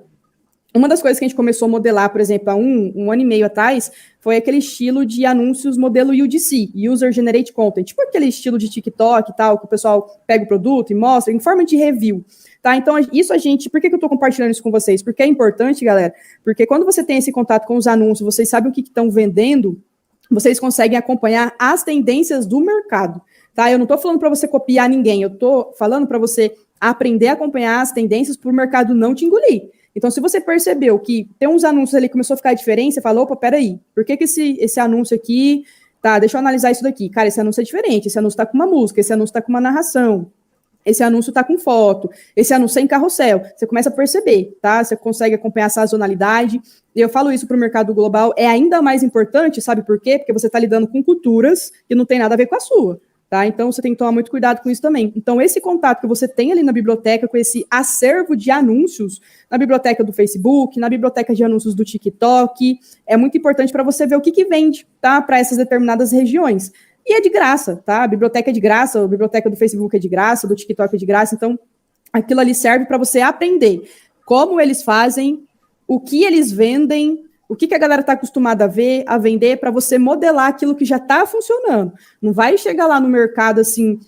Uma das coisas que a gente começou a modelar, por exemplo, há um ano e meio atrás, foi aquele estilo de anúncios modelo UGC, User Generated Content, tipo aquele estilo de TikTok e tal, que o pessoal pega o produto e mostra, em forma de review. Tá? Então, isso por que eu estou compartilhando isso com vocês? Porque é importante, galera, porque quando você tem esse contato com os anúncios, vocês sabem o que estão vendendo, vocês conseguem acompanhar as tendências do mercado, tá? Eu não estou falando para você copiar ninguém, eu estou falando para você aprender a acompanhar as tendências para o mercado não te engolir. Então, se você percebeu que tem uns anúncios ali que começou a ficar diferente, você fala, opa, peraí, por que esse anúncio aqui, tá, deixa eu analisar isso daqui. Cara, esse anúncio é diferente, esse anúncio está com uma música, esse anúncio está com uma narração, esse anúncio está com foto, esse anúncio é em carrossel. Você começa a perceber, tá? Você consegue acompanhar a sazonalidade. E eu falo isso para o mercado global, é ainda mais importante, sabe por quê? Porque você está lidando com culturas que não tem nada a ver com a sua, tá? Então, você tem que tomar muito cuidado com isso também. Então, esse contato que você tem ali na biblioteca, com esse acervo de anúncios, na biblioteca do Facebook, na biblioteca de anúncios do TikTok, é muito importante para você ver o que vende, tá? Para essas determinadas regiões. E é de graça, tá? A biblioteca é de graça, a biblioteca do Facebook é de graça, do TikTok é de graça, então aquilo ali serve para você aprender como eles fazem, o que eles vendem, o que a galera está acostumada a vender, para você modelar aquilo que já está funcionando. Não vai chegar lá no mercado assim,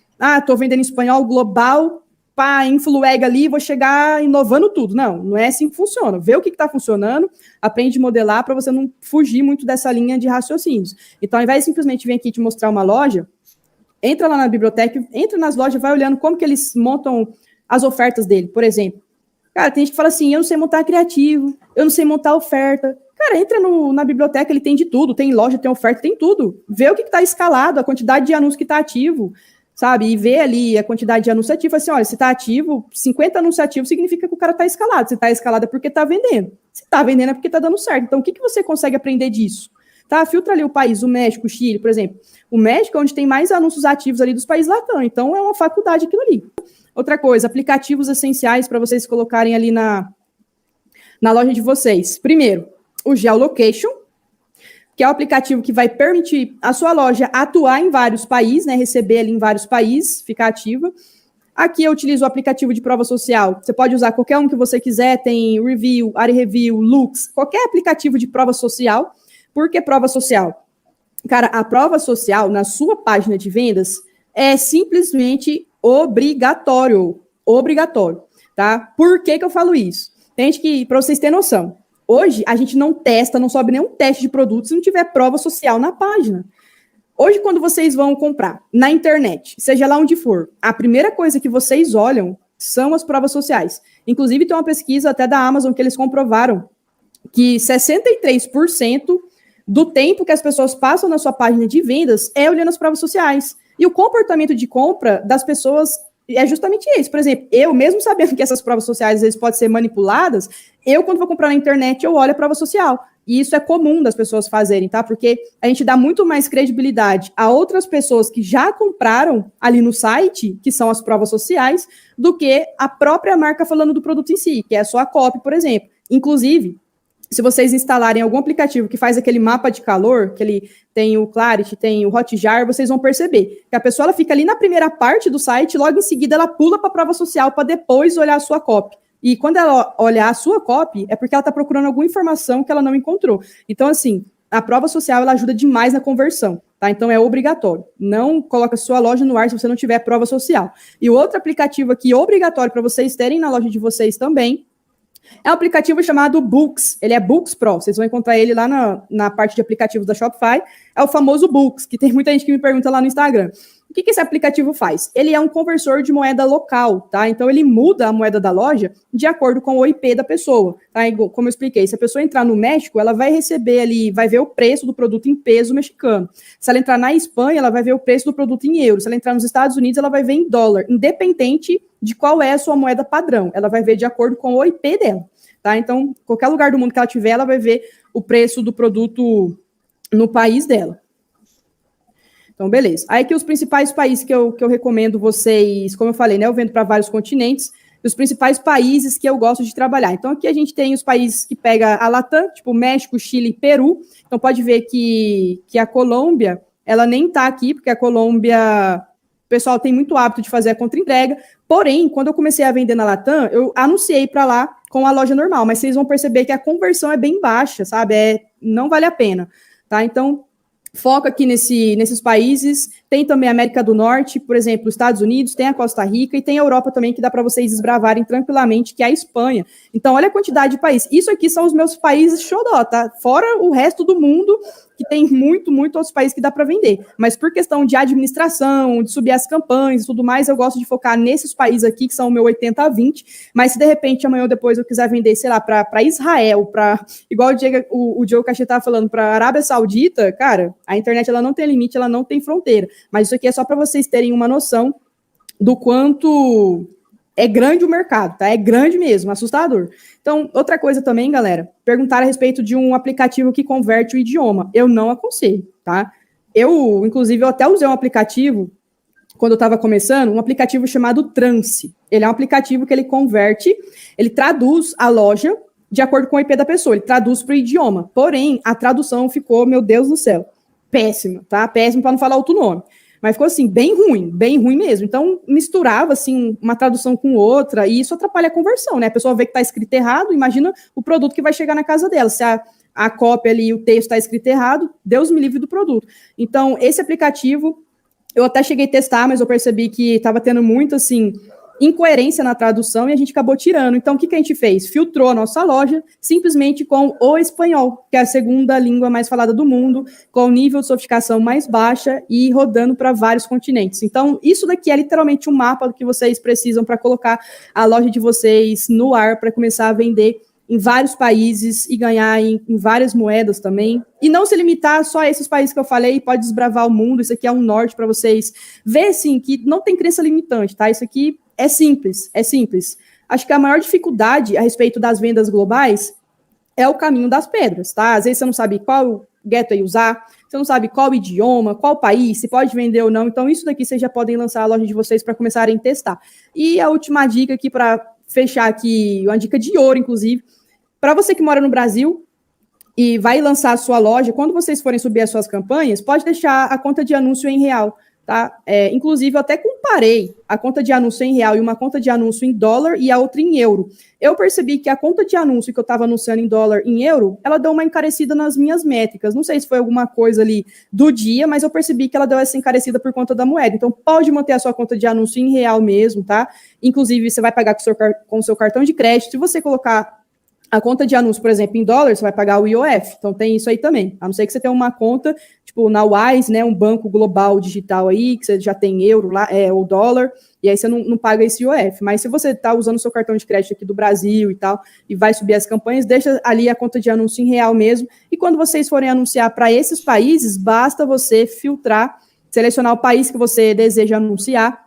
tô vendendo em espanhol global, pá, influega ali e vou chegar inovando tudo. Não é assim que funciona. Vê o que está funcionando, aprende a modelar para você não fugir muito dessa linha de raciocínios. Então, ao invés de simplesmente vir aqui te mostrar uma loja, entra lá na biblioteca, entra nas lojas, vai olhando como que eles montam as ofertas dele, por exemplo. Cara, tem gente que fala assim, eu não sei montar criativo, eu não sei montar oferta. Cara, entra na biblioteca, ele tem de tudo, tem loja, tem oferta, tem tudo. Vê o que está escalado, a quantidade de anúncios que está ativo, sabe? E vê ali a quantidade de anúncios ativos, assim, olha, se está ativo, 50 anúncios ativos significa que o cara está escalado. Se está escalado é porque está vendendo. Se está vendendo é porque está dando certo. Então, o que você consegue aprender disso? Tá, filtra ali o país, o México, o Chile, por exemplo. O México é onde tem mais anúncios ativos ali dos países latão, então é uma faculdade aquilo ali. Outra coisa, aplicativos essenciais para vocês colocarem ali na loja de vocês. Primeiro, o Geolocation, que é o aplicativo que vai permitir a sua loja atuar em vários países, né, receber ali em vários países, ficar ativa. Aqui eu utilizo o aplicativo de prova social. Você pode usar qualquer um que você quiser, tem Review, AreReview, Lux, qualquer aplicativo de prova social. Por que prova social? Cara, a prova social na sua página de vendas é simplesmente obrigatório, tá? Por que eu falo isso? Tem gente que, para vocês terem noção, hoje a gente não testa, não sobe nenhum teste de produto se não tiver prova social na página. Hoje, quando vocês vão comprar na internet, seja lá onde for, a primeira coisa que vocês olham são as provas sociais. Inclusive, tem uma pesquisa até da Amazon que eles comprovaram que 63% do tempo que as pessoas passam na sua página de vendas é olhando as provas sociais. E o comportamento de compra das pessoas é justamente esse. Por exemplo, eu mesmo sabendo que essas provas sociais às vezes podem ser manipuladas, eu quando vou comprar na internet, eu olho a prova social. E isso é comum das pessoas fazerem, tá? Porque a gente dá muito mais credibilidade a outras pessoas que já compraram ali no site, que são as provas sociais, do que a própria marca falando do produto em si, que é a sua copy, por exemplo. Inclusive, se vocês instalarem algum aplicativo que faz aquele mapa de calor, que ele tem o Clarity, tem o Hotjar, vocês vão perceber que a pessoa ela fica ali na primeira parte do site, logo em seguida ela pula para a prova social para depois olhar a sua copy. E quando ela olhar a sua copy, é porque ela está procurando alguma informação que ela não encontrou. Então, assim, a prova social ela ajuda demais na conversão, tá? Então é obrigatório. Não coloca sua loja no ar se você não tiver prova social. E o outro aplicativo aqui obrigatório para vocês terem na loja de vocês também é um aplicativo chamado Books. Ele é Books Pro. Vocês vão encontrar ele lá na parte de aplicativos da Shopify. É o famoso Books, que tem muita gente que me pergunta lá no Instagram. O que esse aplicativo faz? Ele é um conversor de moeda local, tá? Então, ele muda a moeda da loja de acordo com o IP da pessoa, tá? Como eu expliquei, se a pessoa entrar no México, ela vai receber ali, vai ver o preço do produto em peso mexicano. Se ela entrar na Espanha, ela vai ver o preço do produto em euro. Se ela entrar nos Estados Unidos, ela vai ver em dólar, independente de qual é a sua moeda padrão. Ela vai ver de acordo com o IP dela, tá? Então, qualquer lugar do mundo que ela tiver, ela vai ver o preço do produto no país dela. Então, beleza. Aí aqui os principais países que eu recomendo vocês, como eu falei, né? Eu vendo para vários continentes, e os principais países que eu gosto de trabalhar. Então, aqui a gente tem os países que pega a Latam, tipo México, Chile e Peru. Então, pode ver que a Colômbia, ela nem tá aqui, porque a Colômbia, o pessoal tem muito hábito de fazer a contra-entrega. Porém, quando eu comecei a vender na Latam, eu anunciei para lá com a loja normal, mas vocês vão perceber que a conversão é bem baixa, sabe? Não vale a pena, tá? Então, foca aqui nesses países. Tem também a América do Norte, por exemplo, os Estados Unidos, tem a Costa Rica e tem a Europa também, que dá para vocês desbravarem tranquilamente, que é a Espanha. Então, olha a quantidade de países. Isso aqui são os meus países xodó, tá? Fora o resto do mundo, que tem muito outros países que dá para vender. Mas por questão de administração, de subir as campanhas e tudo mais, eu gosto de focar nesses países aqui, que são o meu 80-20. Mas se de repente amanhã ou depois eu quiser vender, sei lá, para Israel, igual o Diogo Cachê estava falando, para a Arábia Saudita, cara, a internet ela não tem limite, ela não tem fronteira. Mas isso aqui é só para vocês terem uma noção do quanto é grande o mercado, tá? É grande mesmo, assustador. Então, outra coisa também, galera, perguntar a respeito de um aplicativo que converte o idioma. Eu não aconselho, tá? Inclusive, eu até usei um aplicativo, quando eu estava começando, um aplicativo chamado Trance. Ele é um aplicativo que ele converte, ele traduz a loja de acordo com o IP da pessoa, ele traduz para o idioma. Porém, a tradução ficou, meu Deus do céu, péssima, tá? Péssimo para não falar outro nome. Mas ficou assim, bem ruim mesmo. Então, misturava, assim, uma tradução com outra, e isso atrapalha a conversão, né? A pessoa vê que está escrito errado, imagina o produto que vai chegar na casa dela. Se a cópia ali, o texto está escrito errado, Deus me livre do produto. Então, esse aplicativo, eu até cheguei a testar, mas eu percebi que estava tendo muito, assim, incoerência na tradução e a gente acabou tirando. Então, o que a gente fez? Filtrou a nossa loja simplesmente com o espanhol, que é a segunda língua mais falada do mundo, com o nível de sofisticação mais baixa e rodando para vários continentes. Então, isso daqui é literalmente um mapa do que vocês precisam para colocar a loja de vocês no ar, para começar a vender em vários países e ganhar em várias moedas também. E não se limitar só a esses países que eu falei, pode desbravar o mundo. Isso aqui é um norte para vocês ver, sim, que não tem crença limitante, tá? Isso aqui é simples, é simples. Acho que a maior dificuldade a respeito das vendas globais é o caminho das pedras, tá? Às vezes você não sabe qual gateway usar, você não sabe qual idioma, qual país, se pode vender ou não. Então, isso daqui vocês já podem lançar a loja de vocês para começarem a testar. E a última dica aqui para fechar aqui, uma dica de ouro, inclusive, para você que mora no Brasil e vai lançar a sua loja, quando vocês forem subir as suas campanhas, pode deixar a conta de anúncio em real, tá? Inclusive, eu até comparei a conta de anúncio em real e uma conta de anúncio em dólar e a outra em euro. Eu percebi que a conta de anúncio que eu estava anunciando em dólar e em euro, ela deu uma encarecida nas minhas métricas. Não sei se foi alguma coisa ali do dia, mas eu percebi que ela deu essa encarecida por conta da moeda. Então, pode manter a sua conta de anúncio em real mesmo, tá? Inclusive, você vai pagar com o seu cartão de crédito. Se você colocar a conta de anúncio, por exemplo, em dólar, você vai pagar o IOF. Então, tem isso aí também. A não ser que você tenha uma conta, tipo, na Wise, né, um banco global digital aí, que você já tem euro lá, ou dólar, e aí você não paga esse IOF. Mas se você está usando o seu cartão de crédito aqui do Brasil e tal, e vai subir as campanhas, deixa ali a conta de anúncio em real mesmo. E quando vocês forem anunciar para esses países, basta você filtrar, selecionar o país que você deseja anunciar,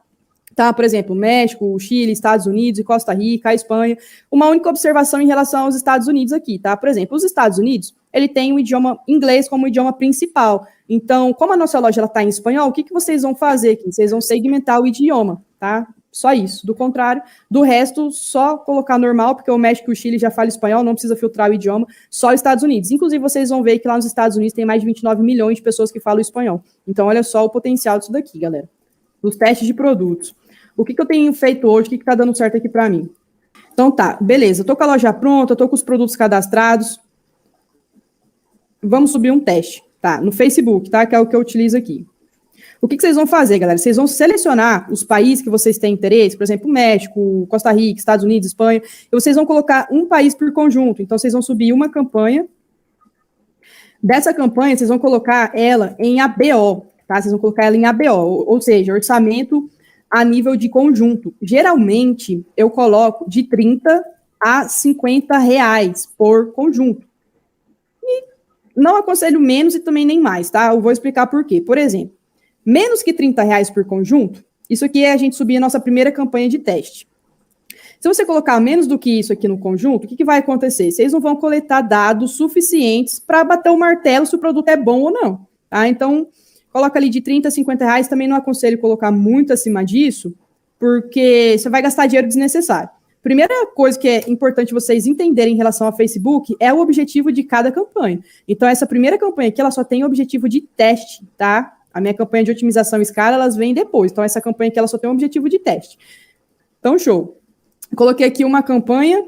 tá? Por exemplo, México, Chile, Estados Unidos e Costa Rica, a Espanha. Uma única observação em relação aos Estados Unidos aqui, tá? Por exemplo, os Estados Unidos, ele tem o idioma inglês como idioma principal. Então, como a nossa loja está em espanhol, o que vocês vão fazer aqui? Vocês vão segmentar o idioma, tá? Só isso. Do contrário, do resto, só colocar normal, porque o México e o Chile já falam espanhol, não precisa filtrar o idioma, só os Estados Unidos. Inclusive, vocês vão ver que lá nos Estados Unidos tem mais de 29 milhões de pessoas que falam espanhol. Então, olha só o potencial disso daqui, galera. Dos testes de produtos. O que eu tenho feito hoje, o que está dando certo aqui para mim? Então tá, beleza, eu tô com a loja pronta, eu tô com os produtos cadastrados. Vamos subir um teste, tá? No Facebook, tá? Que é o que eu utilizo aqui. O que vocês vão fazer, galera? Vocês vão selecionar os países que vocês têm interesse, por exemplo, México, Costa Rica, Estados Unidos, Espanha, e vocês vão colocar um país por conjunto. Então, vocês vão subir uma campanha. Dessa campanha, vocês vão colocar ela em ABO, tá? Vocês vão colocar ela em ABO, ou seja, orçamento a nível de conjunto. Geralmente, eu coloco de 30 a 50 reais por conjunto. E não aconselho menos e também nem mais, tá? Eu vou explicar por quê. Por exemplo, menos que 30 reais por conjunto, isso aqui é a gente subir a nossa primeira campanha de teste. Se você colocar menos do que isso aqui no conjunto, o que vai acontecer? Vocês não vão coletar dados suficientes para bater o martelo se o produto é bom ou não, tá? Então, coloca ali de 30 a 50 reais, também não aconselho colocar muito acima disso, porque você vai gastar dinheiro desnecessário. Primeira coisa que é importante vocês entenderem em relação ao Facebook é o objetivo de cada campanha. Então, essa primeira campanha aqui, ela só tem o objetivo de teste, tá? A minha campanha de otimização escala, elas vêm depois. Então, essa campanha aqui, ela só tem um objetivo de teste. Então, show. Coloquei aqui uma campanha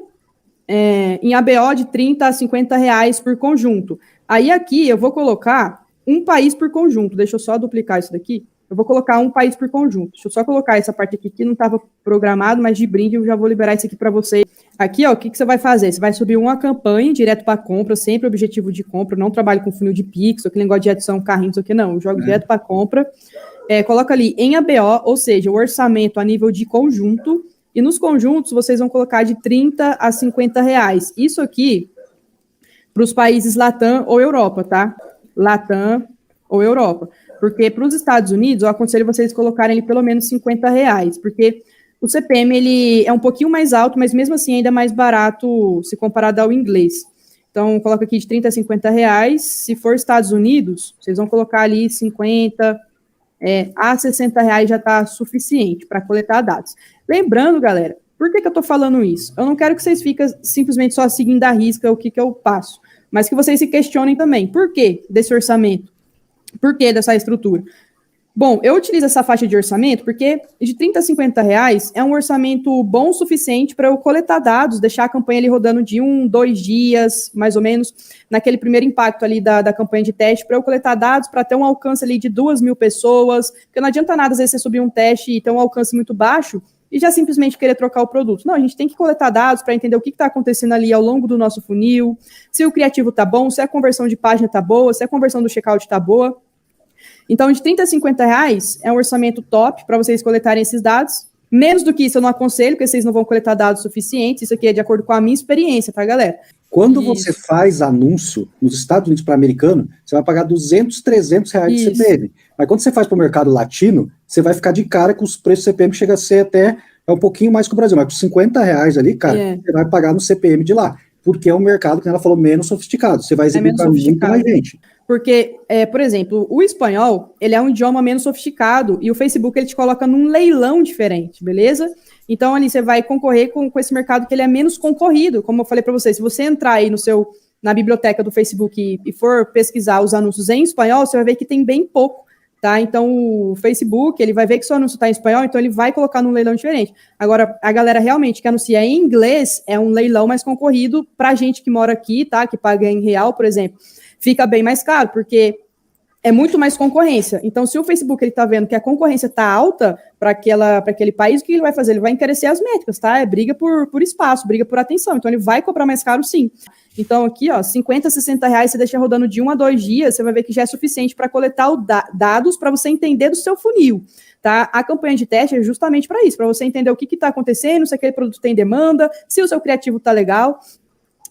em ABO de 30 a 50 reais por conjunto. Aí, aqui, eu vou colocar um país por conjunto. Deixa eu só duplicar isso daqui. Eu vou colocar um país por conjunto. Deixa eu só colocar essa parte aqui que não estava programado, mas de brinde eu já vou liberar isso aqui para vocês. Aqui, ó, o que você vai fazer? Você vai subir uma campanha direto para compra, sempre objetivo de compra. Não trabalho com funil de Pix, aquele negócio de adição, carrinho, isso aqui não. Eu jogo direto para compra. Coloca ali em ABO, ou seja, o orçamento a nível de conjunto. E nos conjuntos, vocês vão colocar de 30 a 50 reais. Isso aqui para os países Latam ou Europa, tá? Latam ou Europa. Porque para os Estados Unidos, eu aconselho vocês colocarem ali pelo menos 50 reais, porque o CPM ele é um pouquinho mais alto, mas mesmo assim ainda é mais barato se comparado ao inglês. Então, coloca aqui de 30 a 50 reais. Se for Estados Unidos, vocês vão colocar ali 50 a 60 reais já está suficiente para coletar dados. Lembrando, galera, por que eu estou falando isso? Eu não quero que vocês fiquem simplesmente só seguindo a risca o que eu passo, mas que vocês se questionem também. Por que desse orçamento? Por que dessa estrutura? Bom, eu utilizo essa faixa de orçamento porque de 30 a 50 reais é um orçamento bom o suficiente para eu coletar dados, deixar a campanha ali rodando de 2 dias, mais ou menos, naquele primeiro impacto ali da campanha de teste, para eu coletar dados, para ter um alcance ali de 2.000 pessoas, porque não adianta nada, às vezes, você subir um teste e ter um alcance muito baixo, e já simplesmente querer trocar o produto. Não, a gente tem que coletar dados para entender o que está acontecendo ali ao longo do nosso funil, se o criativo está bom, se a conversão de página está boa, se a conversão do checkout está boa. Então, de 30 a 50 reais é um orçamento top para vocês coletarem esses dados. Menos do que isso eu não aconselho, porque vocês não vão coletar dados suficientes. Isso aqui é de acordo com a minha experiência, tá, galera? Quando você faz anúncio nos Estados Unidos para americano, você vai pagar 200, 300 reais de CPM. Mas quando você faz para o mercado latino, você vai ficar de cara com os preços CPM que chega a ser até um pouquinho mais que o Brasil. Mas com 50 reais ali, cara, você vai pagar no CPM de lá. Porque é um mercado, que ela falou, menos sofisticado. Você vai exibir para muito mais gente. Porque, por exemplo, o espanhol, ele é um idioma menos sofisticado e o Facebook, ele te coloca num leilão diferente, beleza? Então, ali você vai concorrer com esse mercado que ele é menos concorrido. Como eu falei para você, se você entrar aí na biblioteca do Facebook e for pesquisar os anúncios em espanhol, você vai ver que tem bem pouco, tá? Então, o Facebook, ele vai ver que seu anúncio está em espanhol, então ele vai colocar num leilão diferente. Agora, a galera realmente que anuncia em inglês é um leilão mais concorrido para gente que mora aqui, tá? Que paga em real, por exemplo. Fica bem mais caro, porque é muito mais concorrência. Então, se o Facebook está vendo que a concorrência está alta para aquele país, o que ele vai fazer? Ele vai encarecer as métricas, tá? É briga por espaço, briga por atenção. Então, ele vai cobrar mais caro, sim. Então, aqui, ó, 50, 60 reais, você deixa rodando de 1 a 2 dias, você vai ver que já é suficiente para coletar dados para você entender do seu funil, tá? A campanha de teste é justamente para isso, para você entender o que está acontecendo, se aquele produto tem demanda, se o seu criativo está legal.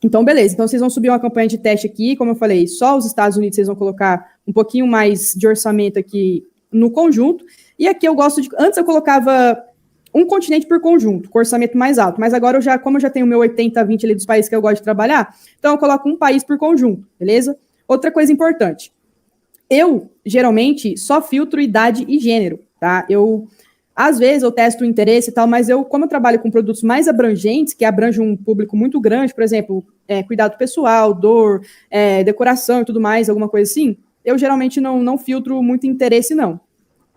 Então, beleza. Então, vocês vão subir uma campanha de teste aqui, como eu falei, só os Estados Unidos vocês vão colocar um pouquinho mais de orçamento aqui no conjunto. E aqui eu gosto de... Antes eu colocava um continente por conjunto, com orçamento mais alto. Mas agora, como eu já tenho o meu 80-20 ali dos países que eu gosto de trabalhar, então eu coloco um país por conjunto, beleza? Outra coisa importante. Eu, geralmente, só filtro idade e gênero, tá? Às vezes eu testo o interesse e tal, mas como eu trabalho com produtos mais abrangentes, que abrangem um público muito grande, por exemplo, cuidado pessoal, dor, decoração e tudo mais, alguma coisa assim, eu geralmente não filtro muito interesse, não.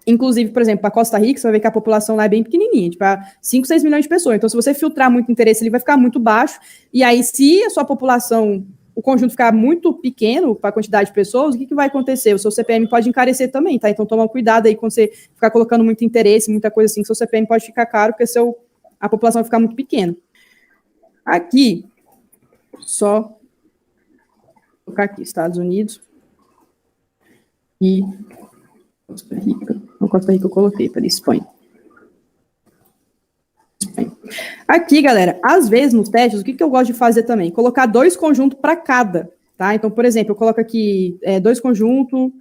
Inclusive, por exemplo, para Costa Rica, você vai ver que a população lá é bem pequenininha, tipo, 5, 6 milhões de pessoas. Então, se você filtrar muito interesse, ele vai ficar muito baixo. E aí, se a sua população, o conjunto ficar muito pequeno para a quantidade de pessoas, o que vai acontecer? O seu CPM pode encarecer também, tá? Então, toma cuidado aí quando você ficar colocando muito interesse, muita coisa assim, seu CPM pode ficar caro, porque a população vai ficar muito pequena. Aqui, só vou colocar aqui, Estados Unidos e Costa Rica. No Costa Rica eu coloquei, para Espanha. Aqui, galera, às vezes nos testes, o que eu gosto de fazer também? Colocar 2 conjuntos para cada, tá? Então, por exemplo, eu coloco aqui 2 conjuntos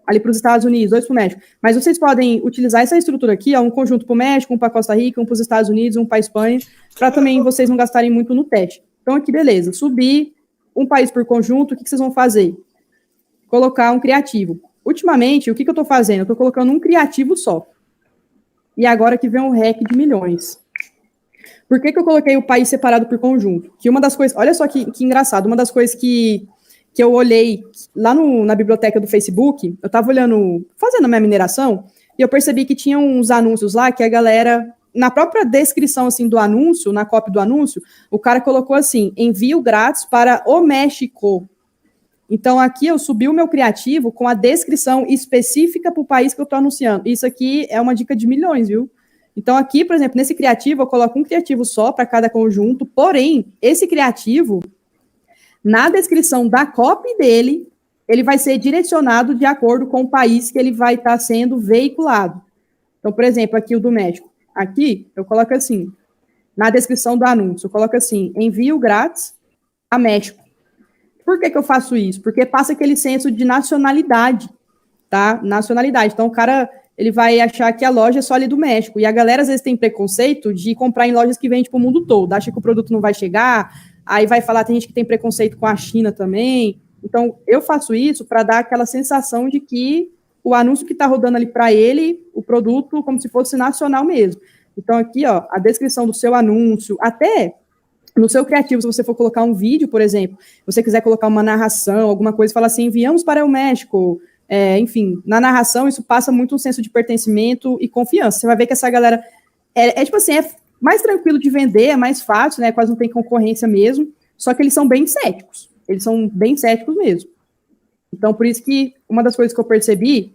ali para os Estados Unidos, 2 para o México. Mas vocês podem utilizar essa estrutura aqui, ó, um conjunto para o México, um para Costa Rica, um para os Estados Unidos, um para a Espanha, para também vocês não gastarem muito no teste. Então, aqui, beleza, subir um país por conjunto, o que vocês vão fazer? Colocar um criativo. Ultimamente, o que eu estou fazendo? Eu estou colocando um criativo só. E agora que vem um REC de milhões. Por que eu coloquei o país separado por conjunto? Que uma das coisas... Olha só que engraçado. Uma das coisas que eu olhei lá na biblioteca do Facebook, eu estava olhando, fazendo a minha mineração, e eu percebi que tinha uns anúncios lá que a galera... Na própria descrição assim, do anúncio, na cópia do anúncio, o cara colocou assim, envio grátis para o México. Então, aqui eu subi o meu criativo com a descrição específica para o país que eu estou anunciando. Isso aqui é uma dica de milhões, viu? Então, aqui, por exemplo, nesse criativo, eu coloco um criativo só para cada conjunto, porém, esse criativo, na descrição da copy dele, ele vai ser direcionado de acordo com o país que ele vai estar sendo veiculado. Então, por exemplo, aqui o do México. Aqui, eu coloco assim, na descrição do anúncio, eu coloco assim, envio grátis a México. Por que eu faço isso? Porque passa aquele senso de nacionalidade, tá? Nacionalidade. Então, o cara, ele vai achar que a loja é só ali do México. E a galera, às vezes, tem preconceito de comprar em lojas que vendem pro mundo todo. Acha que o produto não vai chegar, aí vai falar, tem gente que tem preconceito com a China também. Então, eu faço isso para dar aquela sensação de que o anúncio que está rodando ali para ele, o produto, como se fosse nacional mesmo. Então, aqui, ó, a descrição do seu anúncio, até... No seu criativo, se você for colocar um vídeo, por exemplo, se você quiser colocar uma narração, alguma coisa, fala assim, enviamos para o México, enfim, na narração isso passa muito um senso de pertencimento e confiança. Você vai ver que essa galera, tipo assim, é mais tranquilo de vender, é mais fácil, né, quase não tem concorrência mesmo, só que eles são bem céticos mesmo. Então, por isso que uma das coisas que eu percebi,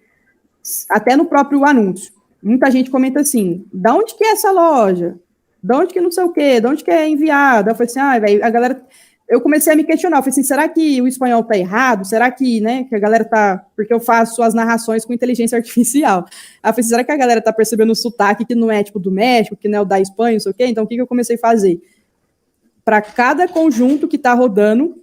até no próprio anúncio, muita gente comenta assim, da onde que é essa loja? Da onde que não sei o quê? Da onde que é enviada? Eu falei assim, velho, a galera... Eu comecei a me questionar, eu falei assim, será que o espanhol tá errado? Será que, né, que a galera tá... Porque eu faço as narrações com inteligência artificial. Aí eu falei assim, será que a galera tá percebendo o sotaque que não é, tipo, do México, que não é o da Espanha, não sei o quê? Então, o que eu comecei a fazer? Para cada conjunto que tá rodando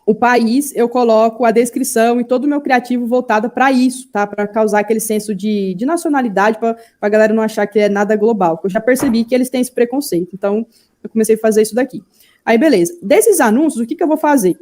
o país, eu coloco a descrição e todo o meu criativo voltado para isso, tá? Para causar aquele senso de nacionalidade, para a galera não achar que é nada global. Eu já percebi que eles têm esse preconceito. Então, eu comecei a fazer isso daqui. Aí, beleza. Desses anúncios, o que eu vou fazer?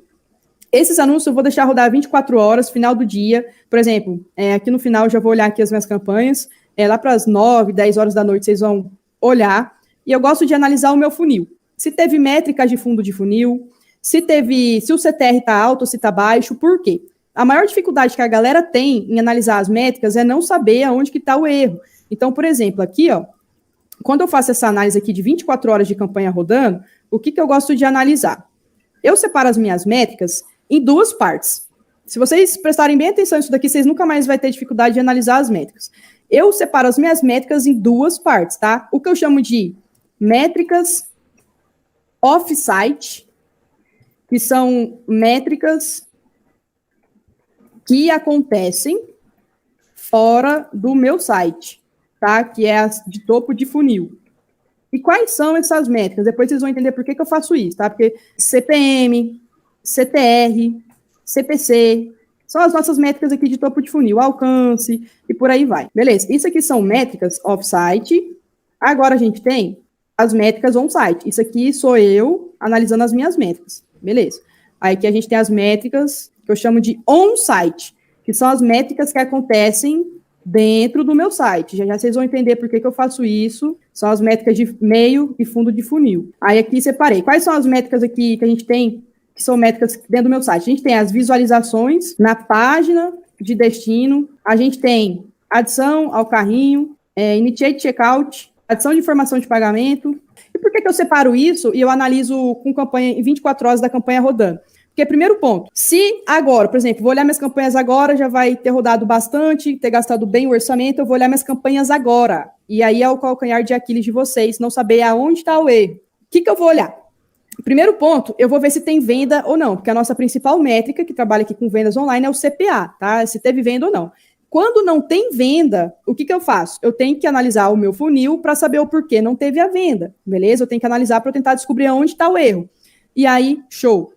Esses anúncios eu vou deixar rodar 24 horas, final do dia. Por exemplo, aqui no final eu já vou olhar aqui as minhas campanhas. Lá para as 9, 10 horas da noite vocês vão olhar. E eu gosto de analisar o meu funil. Se teve métricas de fundo de funil, se o CTR está alto ou se está baixo, por quê? A maior dificuldade que a galera tem em analisar as métricas é não saber aonde que está o erro. Então, por exemplo, aqui, ó, quando eu faço essa análise aqui de 24 horas de campanha rodando, o que eu gosto de analisar? Eu separo as minhas métricas em duas partes. Se vocês prestarem bem atenção nisso daqui, vocês nunca mais vão ter dificuldade de analisar as métricas. Eu separo as minhas métricas em duas partes, tá? O que eu chamo de métricas off-site, que são métricas que acontecem fora do meu site, tá? Que é as de topo de funil. E quais são essas métricas? Depois vocês vão entender por que eu faço isso, tá? Porque CPM, CTR, CPC, são as nossas métricas aqui de topo de funil, alcance e por aí vai. Beleza, isso aqui são métricas off-site. Agora a gente tem as métricas on-site. Isso aqui sou eu analisando as minhas métricas. Beleza. Aí aqui a gente tem as métricas que eu chamo de on-site, que são as métricas que acontecem dentro do meu site. Já vocês vão entender por que eu faço isso. São as métricas de meio e fundo de funil. Aí aqui separei. Quais são as métricas aqui que a gente tem, que são métricas dentro do meu site? A gente tem as visualizações na página de destino. A gente tem adição ao carrinho, initiate checkout, adição de informação de pagamento. E por que eu separo isso e eu analiso com campanha em 24 horas da campanha rodando? Porque, primeiro ponto, se agora, por exemplo, vou olhar minhas campanhas agora, já vai ter rodado bastante, ter gastado bem o orçamento, eu vou olhar minhas campanhas agora. E aí é o calcanhar de Aquiles de vocês, não saber aonde está o erro. O que eu vou olhar? Primeiro ponto, eu vou ver se tem venda ou não, porque a nossa principal métrica, que trabalha aqui com vendas online, é o CPA, tá? Se teve venda ou não. Quando não tem venda, o que eu faço? Eu tenho que analisar o meu funil para saber o porquê não teve a venda, beleza? Eu tenho que analisar para tentar descobrir onde está o erro. E aí, show.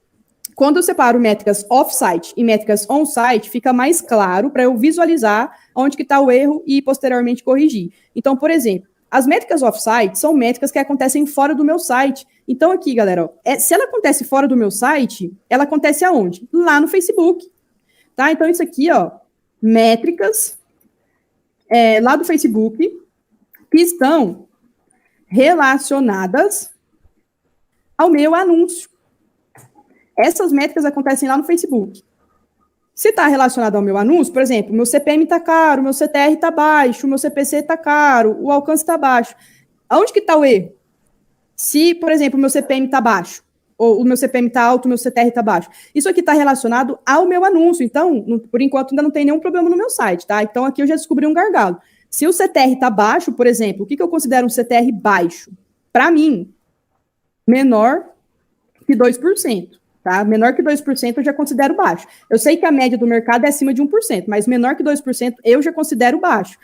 Quando eu separo métricas off-site e métricas on-site, fica mais claro para eu visualizar onde que está o erro e posteriormente corrigir. Então, por exemplo, as métricas off-site são métricas que acontecem fora do meu site. Então, aqui, galera, ó, se ela acontece fora do meu site, ela acontece aonde? Lá no Facebook. Tá? Então, isso aqui, ó, métricas lá do Facebook que estão relacionadas ao meu anúncio. Essas métricas acontecem lá no Facebook. Se está relacionado ao meu anúncio, por exemplo, meu CPM está caro, meu CTR está baixo, meu CPC está caro, o alcance está baixo. Aonde que está o erro? Se, por exemplo, o meu CPM está baixo, ou o meu CPM está alto, o meu CTR está baixo. Isso aqui está relacionado ao meu anúncio. Então, por enquanto, ainda não tem nenhum problema no meu site, tá? Então, aqui eu já descobri um gargalo. Se o CTR está baixo, por exemplo, o que eu considero um CTR baixo? Para mim, menor que 2%. Tá? Menor que 2% eu já considero baixo. Eu sei que a média do mercado é acima de 1%, mas menor que 2% eu já considero baixo.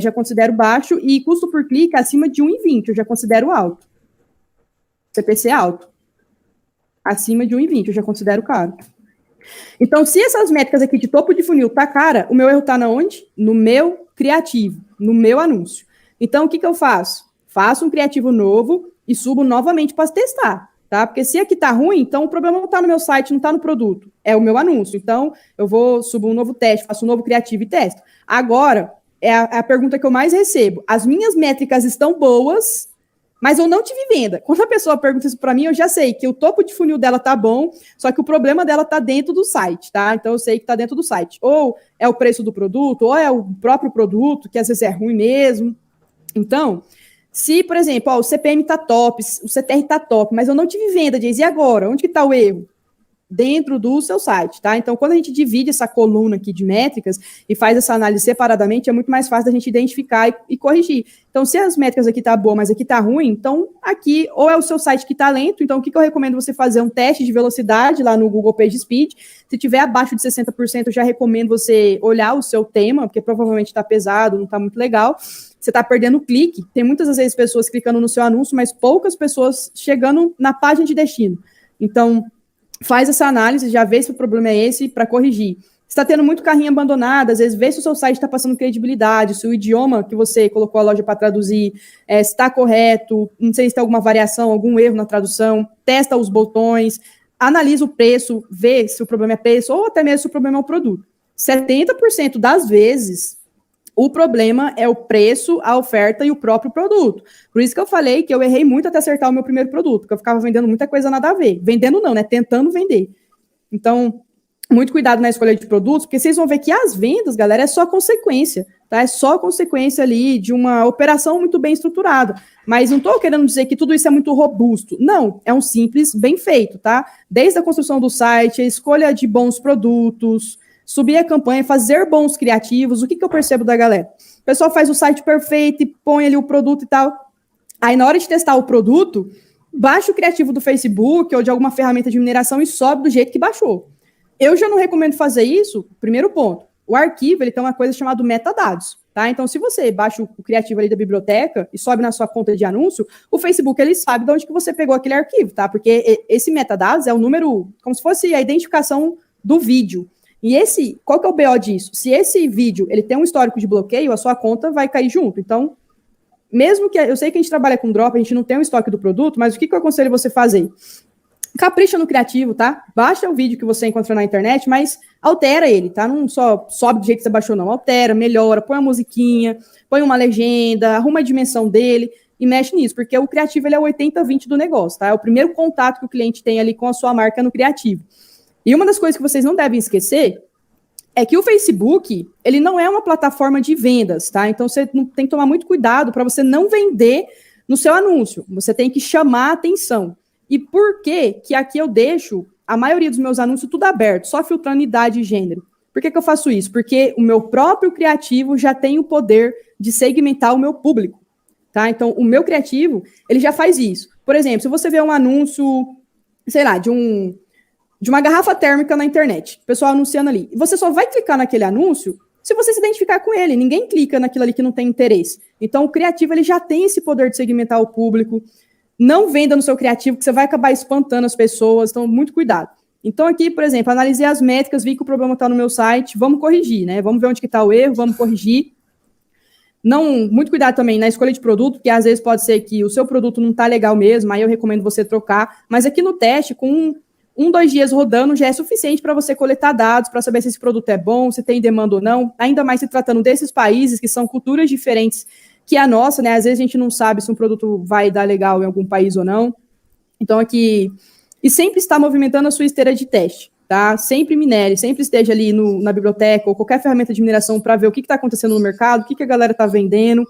Já considero baixo e custo por clique acima de 1,20 eu já considero alto. CPC alto. Acima de 1,20 eu já considero caro. Então, se essas métricas aqui de topo de funil tá cara, o meu erro tá na onde? No meu criativo, no meu anúncio. Então, o que eu faço? Faço um criativo novo e subo novamente para testar. Tá? Porque se aqui tá ruim, então o problema não tá no meu site, não tá no produto, é o meu anúncio. Então, eu subo um novo teste, faço um novo criativo e testo. Agora, é a pergunta que eu mais recebo. As minhas métricas estão boas, mas eu não tive venda. Quando a pessoa pergunta isso para mim, eu já sei que o topo de funil dela tá bom, só que o problema dela tá dentro do site, tá? Então, eu sei que tá dentro do site. Ou é o preço do produto, ou é o próprio produto, que às vezes é ruim mesmo. Então... Se, por exemplo, o CPM tá top, o CTR tá top, mas eu não tive venda, Diz, e agora? Onde que tá o erro? dentro do seu site, tá? Então, quando a gente divide essa coluna aqui de métricas e faz essa análise separadamente, é muito mais fácil da gente identificar e corrigir. Então, se as métricas aqui tá boa, mas aqui tá ruim, então aqui ou é o seu site que tá lento, então o que eu recomendo você fazer? Um teste de velocidade lá no Google PageSpeed. Se tiver abaixo de 60%, eu já recomendo você olhar o seu tema, porque provavelmente tá pesado, não tá muito legal. Você tá perdendo clique. Tem muitas vezes pessoas clicando no seu anúncio, mas poucas pessoas chegando na página de destino. Então, faz essa análise, já vê se o problema é esse para corrigir. Se está tendo muito carrinho abandonado, às vezes vê se o seu site está passando credibilidade, se o idioma que você colocou a loja para traduzir está correto, não sei se tem alguma variação, algum erro na tradução, testa os botões, analisa o preço, vê se o problema é preço ou até mesmo se o problema é o produto. 70% das vezes, o problema é o preço, a oferta e o próprio produto. Por isso que eu falei que eu errei muito até acertar o meu primeiro produto, porque eu ficava vendendo muita coisa nada a ver. Vendendo não, né? Tentando vender. Então, muito cuidado na escolha de produtos, porque vocês vão ver que as vendas, galera, é só consequência, tá? É só consequência ali de uma operação muito bem estruturada. Mas não estou querendo dizer que tudo isso é muito robusto. Não, é um simples bem feito, tá? Desde a construção do site, a escolha de bons produtos, subir a campanha, fazer bons criativos. O que eu percebo da galera? O pessoal faz o site perfeito e põe ali o produto e tal. Aí, na hora de testar o produto, baixa o criativo do Facebook ou de alguma ferramenta de mineração e sobe do jeito que baixou. Eu já não recomendo fazer isso. Primeiro ponto, o arquivo ele tem uma coisa chamada metadados, tá? Então, se você baixa o criativo ali da biblioteca e sobe na sua conta de anúncio, o Facebook ele sabe de onde que você pegou aquele arquivo, tá? Porque esse metadados é o número, como se fosse a identificação do vídeo. E qual que é o BO disso? Se esse vídeo ele tem um histórico de bloqueio, a sua conta vai cair junto. Então, mesmo que eu sei que a gente trabalha com drop, a gente não tem um estoque do produto, mas o que eu aconselho você fazer? Capricha no criativo, tá? Baixa o vídeo que você encontrou na internet, mas altera ele, tá? Não só sobe do jeito que você baixou, não. Altera, melhora, põe uma musiquinha, põe uma legenda, arruma a dimensão dele e mexe nisso, porque o criativo ele é o 80-20 do negócio, tá? É o primeiro contato que o cliente tem ali com a sua marca no criativo. E uma das coisas que vocês não devem esquecer é que o Facebook, ele não é uma plataforma de vendas, tá? Então, você tem que tomar muito cuidado para você não vender no seu anúncio. Você tem que chamar a atenção. E por que aqui eu deixo a maioria dos meus anúncios tudo aberto, só filtrando idade e gênero? Por que eu faço isso? Porque o meu próprio criativo já tem o poder de segmentar o meu público, tá? Então, o meu criativo, ele já faz isso. Por exemplo, se você vê um anúncio, sei lá, de uma garrafa térmica na internet, o pessoal anunciando ali, e você só vai clicar naquele anúncio se você se identificar com ele. Ninguém clica naquilo ali que não tem interesse. Então, o criativo, ele já tem esse poder de segmentar o público. Não venda no seu criativo, que você vai acabar espantando as pessoas, então muito cuidado. Então aqui, por exemplo, analisei as métricas, vi que o problema está no meu site, vamos corrigir, né? Vamos ver onde que está o erro, vamos corrigir. Muito cuidado também na escolha de produto, porque às vezes pode ser que o seu produto não está legal mesmo, aí eu recomendo você trocar, mas aqui no teste, com 2 dias rodando, já é suficiente para você coletar dados, para saber se esse produto é bom, se tem demanda ou não, ainda mais se tratando desses países que são culturas diferentes que é a nossa, né? Às vezes a gente não sabe se um produto vai dar legal em algum país ou não. Então, aqui... E sempre está movimentando a sua esteira de teste, tá? Sempre minere, sempre esteja ali na biblioteca ou qualquer ferramenta de mineração para ver o que está acontecendo no mercado, o que a galera está vendendo,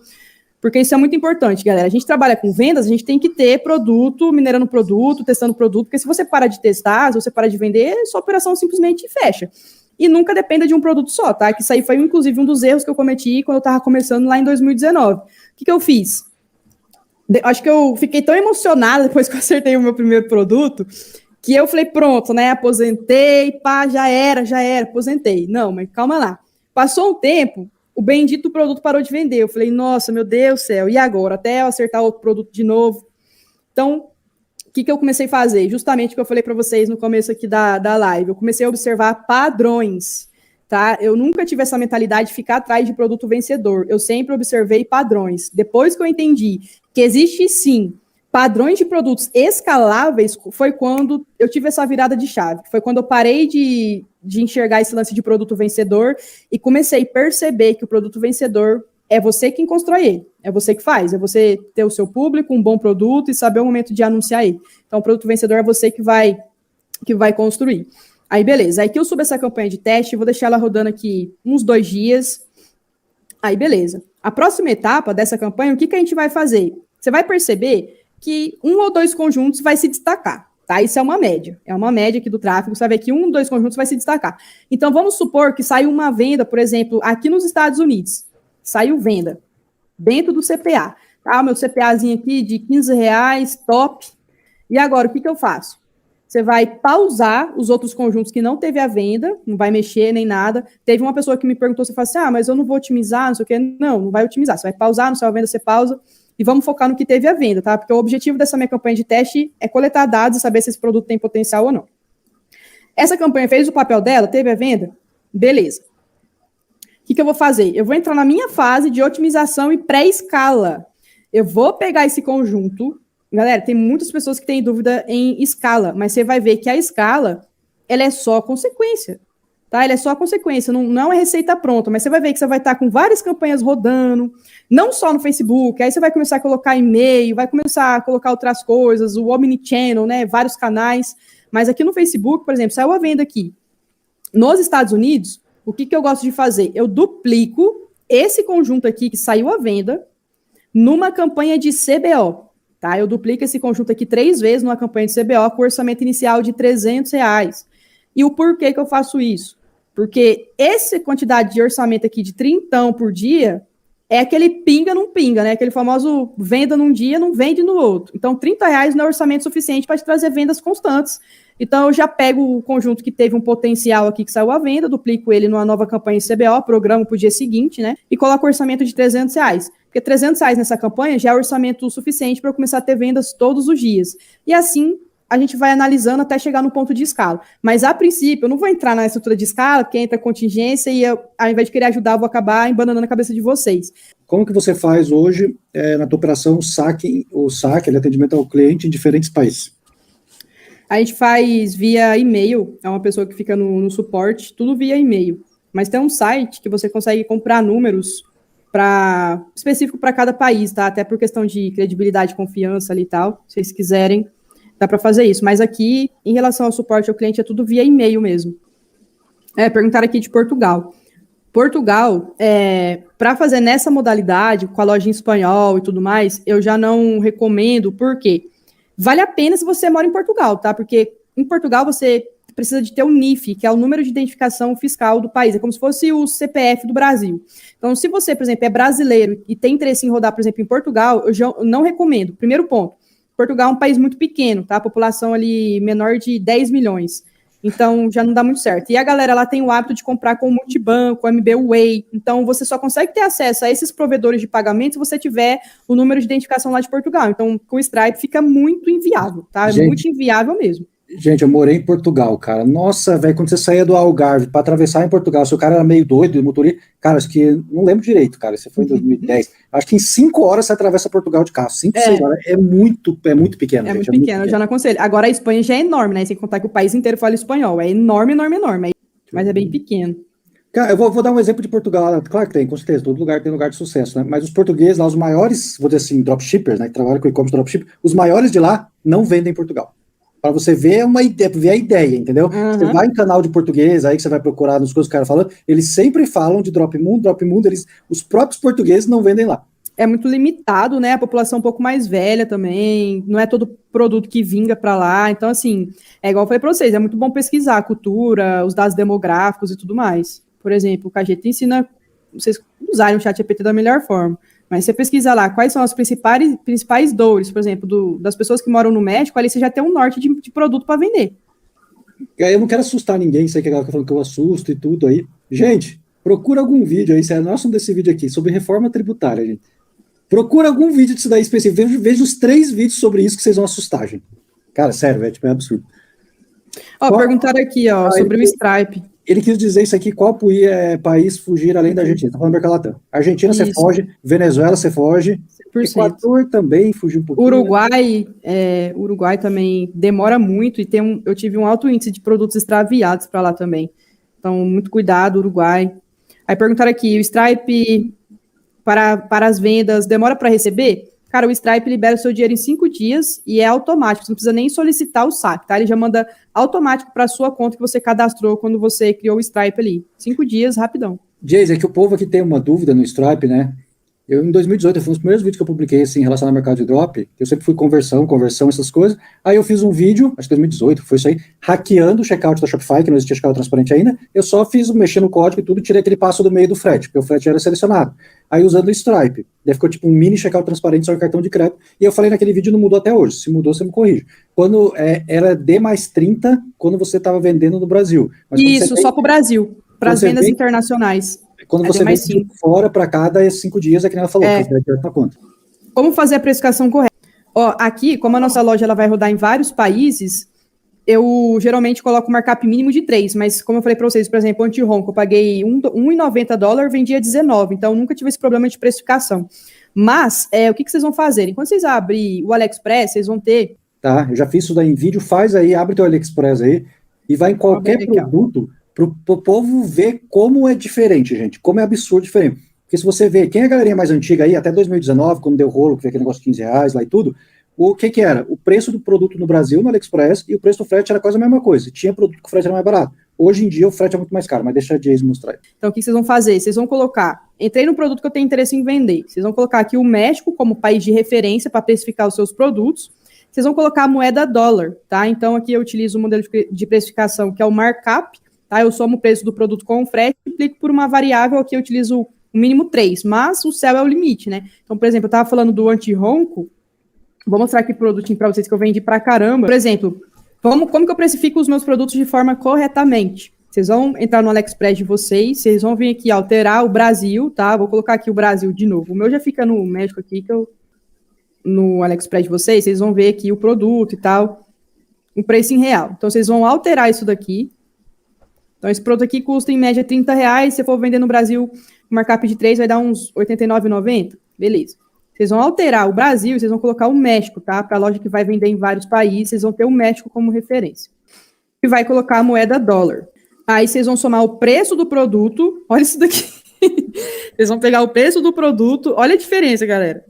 porque isso é muito importante, galera. A gente trabalha com vendas, a gente tem que ter produto, minerando produto, testando produto, porque se você parar de testar, se você parar de vender, sua operação simplesmente fecha. E nunca dependa de um produto só, tá? Que isso aí foi, inclusive, um dos erros que eu cometi quando eu estava começando lá em 2019. O que eu fiz? Acho que eu fiquei tão emocionada depois que eu acertei o meu primeiro produto, que eu falei, pronto, né? Aposentei, pá, já era, aposentei. Não, mas calma lá. Passou um tempo, o bendito produto parou de vender. Eu falei, nossa, meu Deus do céu, e agora? Até eu acertar outro produto de novo. Então, o que eu comecei a fazer? Justamente o que eu falei para vocês no começo aqui da live. Eu comecei a observar padrões, tá? Eu nunca tive essa mentalidade de ficar atrás de produto vencedor. Eu sempre observei padrões. Depois que eu entendi que existe, sim, padrões de produtos escaláveis, foi quando eu tive essa virada de chave. Foi quando eu parei de enxergar esse lance de produto vencedor e comecei a perceber que o produto vencedor é você quem constrói ele, é você que faz, é você ter o seu público, um bom produto e saber o momento de anunciar ele. Então, o produto vencedor é você que vai construir. Aí, beleza. Aí que eu subo essa campanha de teste, vou deixar ela rodando aqui uns 2 dias. Aí, beleza. A próxima etapa dessa campanha, o que a gente vai fazer? Você vai perceber que 1 ou 2 conjuntos vai se destacar. Tá? Isso é uma média. É uma média aqui do tráfego. Você vai ver que 1, 2 conjuntos vai se destacar. Então, vamos supor que saiu uma venda, por exemplo, aqui nos Estados Unidos. Saiu venda dentro do CPA. Tá? O meu CPAzinho aqui de R$15, top. E agora, o que eu faço? Você vai pausar os outros conjuntos que não teve a venda, não vai mexer nem nada. Teve uma pessoa que me perguntou, você fala assim, mas eu não vou otimizar, não sei o quê. Não vai otimizar. Você vai pausar, no seu venda você pausa, e vamos focar no que teve a venda, tá? Porque o objetivo dessa minha campanha de teste é coletar dados e saber se esse produto tem potencial ou não. Essa campanha fez o papel dela, teve a venda? Beleza. O que eu vou fazer? Eu vou entrar na minha fase de otimização e pré-escala. Eu vou pegar esse conjunto. Galera, tem muitas pessoas que têm dúvida em escala, mas você vai ver que a escala, ela é só consequência, tá? Ela é só consequência, não é uma receita pronta, mas você vai ver que você vai estar com várias campanhas rodando, não só no Facebook, aí você vai começar a colocar e-mail, vai começar a colocar outras coisas, o Omnichannel, né, vários canais, mas aqui no Facebook, por exemplo, saiu a venda aqui. Nos Estados Unidos, o que eu gosto de fazer? Eu duplico esse conjunto aqui que saiu à venda numa campanha de CBO. Tá? Eu duplico esse conjunto aqui 3 vezes numa campanha de CBO com orçamento inicial de R$300. E o porquê que eu faço isso? Porque essa quantidade de orçamento aqui de 30 por dia é aquele pinga não pinga, né? Aquele famoso venda num dia, não vende no outro. Então, R$30 não é orçamento suficiente para te trazer vendas constantes. Então, eu já pego o conjunto que teve um potencial aqui que saiu à venda, duplico ele numa nova campanha de CBO, programo para o dia seguinte, né? E coloco orçamento de R$300. Porque R$300 nessa campanha já é orçamento suficiente para eu começar a ter vendas todos os dias. E assim, a gente vai analisando até chegar no ponto de escala. Mas, a princípio, eu não vou entrar na estrutura de escala, porque entra contingência e eu, ao invés de querer ajudar, eu vou acabar embananando a cabeça de vocês. Como que você faz hoje na tua operação o saque, atendimento ao cliente em diferentes países? A gente faz via e-mail, é uma pessoa que fica no suporte, tudo via e-mail. Mas tem um site que você consegue comprar números específico para cada país, tá? Até por questão de credibilidade, confiança ali e tal. Se vocês quiserem, dá para fazer isso. Mas aqui, em relação ao suporte ao cliente, é tudo via e-mail mesmo. Perguntaram aqui de Portugal. Portugal, para fazer nessa modalidade, com a loja em espanhol e tudo mais, eu já não recomendo, porque vale a pena se você mora em Portugal, tá? Porque em Portugal você precisa de ter o NIF, que é o número de identificação fiscal do país. É como se fosse o CPF do Brasil. Então, se você, por exemplo, é brasileiro e tem interesse em rodar, por exemplo, em Portugal, eu já não recomendo. Primeiro ponto, Portugal é um país muito pequeno, tá? A população ali menor de 10 milhões. Então, já não dá muito certo. E a galera lá tem o hábito de comprar com o multibanco, o MBWay. Então, você só consegue ter acesso a esses provedores de pagamento se você tiver o número de identificação lá de Portugal. Então, com o Stripe fica muito inviável, tá? Gente, muito inviável mesmo. Gente, eu morei em Portugal, cara. Nossa, velho, quando você saía do Algarve para atravessar em Portugal, se o cara era meio doido, motorista, cara, acho que, não lembro direito, cara, isso foi em 2010. Acho que em 5 horas você atravessa Portugal de carro. 5, 6 horas. É muito pequeno. É gente, muito pequeno, eu já não aconselho. Agora a Espanha já é enorme, né? Sem contar que o país inteiro fala espanhol. É enorme. Mas é bem pequeno. Cara, eu vou dar um exemplo de Portugal. Claro que tem, com certeza, todo lugar tem lugar de sucesso, né? Mas os portugueses lá, os maiores, vou dizer assim, dropshippers, né? Que trabalham com e-commerce dropship, os maiores de lá não vendem em Portugal. Para você ver ver a ideia, entendeu? Uhum. Você vai em canal de português, aí que você vai procurar nas coisas que o cara falando, eles sempre falam de Dropmundo, os próprios portugueses não vendem lá. É muito limitado, né? A população um pouco mais velha também, não é todo produto que vinga para lá. Então, assim, é igual eu falei para vocês, é muito bom pesquisar a cultura, os dados demográficos e tudo mais. Por exemplo, o Cajeta ensina vocês usarem o ChatGPT da melhor forma. Mas você pesquisa lá quais são as principais dores, por exemplo, das pessoas que moram no México, ali você já tem um norte de produto para vender. Eu não quero assustar ninguém, sei que a galera tá falando que eu assusto e tudo aí. Gente, procura algum vídeo aí, não é assunto desse vídeo aqui, sobre reforma tributária, gente. Procura algum vídeo disso daí específico, veja os 3 vídeos sobre isso que vocês vão assustar, gente. Cara, sério, é absurdo. Perguntaram aqui, sobre o Stripe. Ele quis dizer isso aqui, qual país fugir além da Argentina? Tá falando do Mercado Latam. Argentina, isso. Você foge. Venezuela, você foge. 100%. Equador também fugiu um pouquinho. Uruguai também demora muito e eu tive um alto índice de produtos extraviados para lá também. Então, muito cuidado, Uruguai. Aí perguntaram aqui, o Stripe para as vendas demora para receber? Cara, o Stripe libera o seu dinheiro em 5 dias e é automático, você não precisa nem solicitar o saque, tá? Ele já manda automático para a sua conta que você cadastrou quando você criou o Stripe ali. 5 dias, rapidão. Jason, é que o povo aqui tem uma dúvida no Stripe, né? Eu, em 2018, foi um dos primeiros vídeos que eu publiquei, assim, relacionado ao mercado de drop, eu sempre fui conversão, essas coisas. Aí eu fiz um vídeo, acho que 2018, foi isso aí, hackeando o checkout da Shopify, que não existia checkout transparente ainda. Eu só fiz, mexendo no código e tudo, tirei aquele passo do meio do frete, porque o frete já era selecionado. Aí usando o Stripe. Daí ficou tipo um mini checkout transparente só em cartão de crédito. E eu falei naquele vídeo, não mudou até hoje. Se mudou, você me corrige. Quando era D mais 30, quando você estava vendendo no Brasil. Mas Isso, só para o Brasil, para as vendas internacionais. Quando você vem de fora para cá, dá 5 dias, é que ela falou, que você vai direto na conta. Como fazer a precificação correta? Ó, aqui, como a nossa loja ela vai rodar em vários países, eu geralmente coloco um markup mínimo de 3, mas como eu falei para vocês, por exemplo, o anti-ronco, eu paguei $1,90, vendia 19, então eu nunca tive esse problema de precificação. Mas, o que vocês vão fazer? Quando vocês abrirem o AliExpress, vocês vão ter... Tá, eu já fiz isso daí em vídeo, faz aí, abre teu AliExpress aí, e vai em qualquer produto... Pro povo ver como é diferente, gente, como é absurdo diferente. Porque se você vê, quem é a galerinha mais antiga aí, até 2019, quando deu rolo, que foi aquele negócio de R$15 lá e tudo, o que era? O preço do produto no Brasil, no AliExpress, e o preço do frete era quase a mesma coisa. Tinha produto que o frete era mais barato. Hoje em dia o frete é muito mais caro, mas deixa a Jace mostrar aí. Então o que vocês vão fazer? Vocês vão colocar, entrei no produto que eu tenho interesse em vender, vocês vão colocar aqui o México como país de referência para precificar os seus produtos, vocês vão colocar a moeda dólar, tá? Então aqui eu utilizo o modelo de precificação que é o markup, tá? Eu somo o preço do produto com o frete e aplico por uma variável aqui, eu utilizo o mínimo 3, mas o céu é o limite, né? Então, por exemplo, eu estava falando do anti-ronco, vou mostrar aqui o produtinho para vocês que eu vendi pra caramba. Por exemplo, como que eu precifico os meus produtos de forma corretamente? Vocês vão entrar no AliExpress de vocês, vocês vão vir aqui alterar o Brasil, tá? Vou colocar aqui o Brasil de novo. O meu já fica no México aqui, no AliExpress de vocês vão ver aqui o produto e tal, o preço em real. Então, vocês vão alterar isso daqui. Então, esse produto aqui custa, em média, R$30. Se for vender no Brasil, o markup de 3 vai dar uns R$ 89,90. Beleza. Vocês vão alterar o Brasil e vocês vão colocar o México, tá? Para a loja que vai vender em vários países, vocês vão ter o México como referência. E vai colocar a moeda dólar. Aí, vocês vão somar o preço do produto. Olha isso daqui. Vocês vão pegar o preço do produto. Olha a diferença, galera.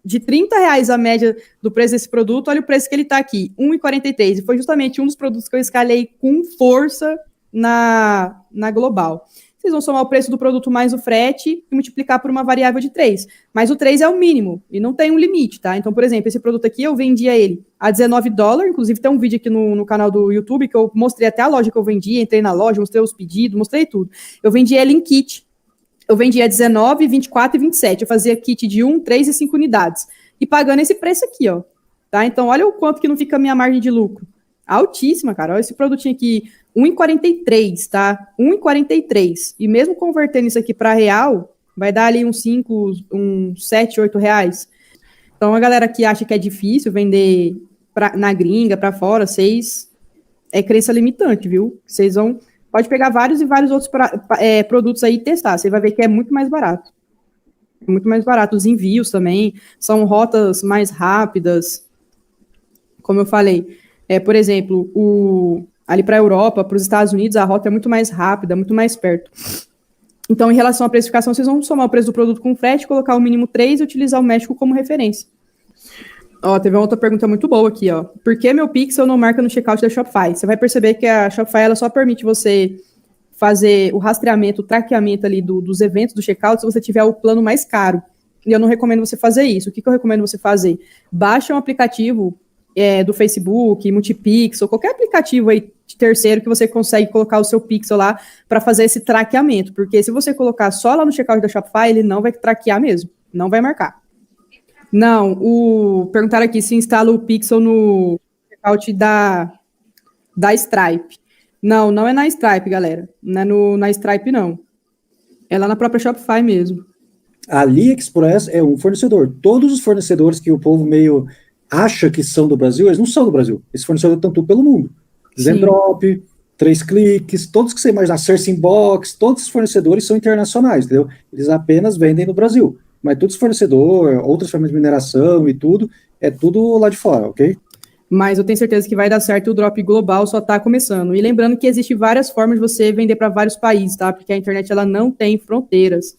De R$30 a média do preço desse produto, olha o preço que ele está aqui, R$1,43. E foi justamente um dos produtos que eu escalei com força na global. Vocês vão somar o preço do produto mais o frete e multiplicar por uma variável de 3. Mas o 3 é o mínimo e não tem um limite, tá? Então, por exemplo, esse produto aqui eu vendia ele a $19, inclusive tem um vídeo aqui no canal do YouTube que eu mostrei até a loja que eu vendia, entrei na loja, mostrei os pedidos, mostrei tudo. Eu vendia ele em kit. Eu vendia 19, 24 e 27. Eu fazia kit de 1, 3 e 5 unidades. E pagando esse preço aqui, ó. Tá? Então, olha o quanto que não fica a minha margem de lucro. Altíssima, cara. Olha esse produtinho aqui, R$1,43, tá? R$1,43. E mesmo convertendo isso aqui para real, vai dar ali uns 5, uns 7, 8 reais. Então, a galera que acha que é difícil vender na gringa, para fora, é crença limitante, viu? Vocês vão... Pode pegar vários e vários outros produtos aí e testar. Você vai ver que é muito mais barato. É muito mais barato. Os envios também são rotas mais rápidas. Como eu falei, por exemplo, ali para a Europa, para os Estados Unidos, a rota é muito mais rápida, muito mais perto. Então, em relação à precificação, vocês vão somar o preço do produto com frete, colocar o mínimo 3 e utilizar o México como referência. Ó, teve uma outra pergunta muito boa aqui, ó. Por que meu pixel não marca no checkout da Shopify? Você vai perceber que a Shopify, ela só permite você fazer o rastreamento, o traqueamento ali dos eventos do checkout se você tiver o plano mais caro. E eu não recomendo você fazer isso. O que eu recomendo você fazer? Baixa um aplicativo do Facebook, Multipixel, qualquer aplicativo aí de terceiro que você consegue colocar o seu pixel lá para fazer esse traqueamento. Porque se você colocar só lá no checkout da Shopify, ele não vai traquear mesmo. Não vai marcar. Não, perguntaram aqui se instala o Pixel no checkout da Stripe. Não é na Stripe, galera. Não é na Stripe, não. É lá na própria Shopify mesmo. A AliExpress é um fornecedor. Todos os fornecedores que o povo meio acha que são do Brasil, eles não são do Brasil. Esses fornecedores estão tudo pelo mundo. Zendrop, 3 cliques, todos que você imaginar, Search Inbox, todos os fornecedores são internacionais, entendeu? Eles apenas vendem no Brasil. Mas todos os fornecedores, outras formas de mineração e tudo, é tudo lá de fora, ok? Mas eu tenho certeza que vai dar certo, o drop global só está começando. E lembrando que existem várias formas de você vender para vários países, tá? Porque a internet, ela não tem fronteiras.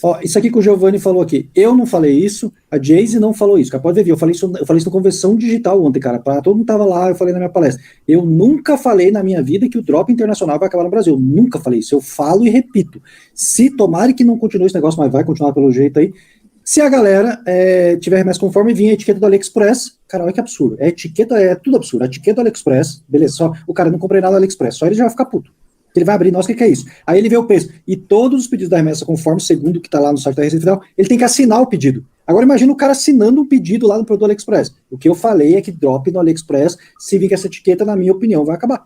Ó, isso aqui que o Giovanni falou aqui, eu não falei isso, a Jayce não falou isso, cara, pode ver, eu falei isso na Convenção Digital ontem, cara, todo mundo tava lá, eu falei na minha palestra, eu nunca falei na minha vida que o drop internacional vai acabar no Brasil, eu nunca falei isso, eu falo e repito, se tomare que não continue esse negócio, mas vai continuar pelo jeito aí, se a galera tiver remessa conforme vinha a etiqueta do AliExpress, cara, olha que absurdo, é tudo absurdo, a etiqueta do AliExpress, beleza, só o cara não comprei nada do AliExpress, só ele já vai ficar puto. Ele vai abrir, nossa, o que é isso? Aí ele vê o preço. E todos os pedidos da remessa, conforme segundo o que está lá no site da Receita Federal, ele tem que assinar o pedido. Agora imagina o cara assinando um pedido lá no produto AliExpress. O que eu falei é que drop no AliExpress, se vir com essa etiqueta, na minha opinião, vai acabar.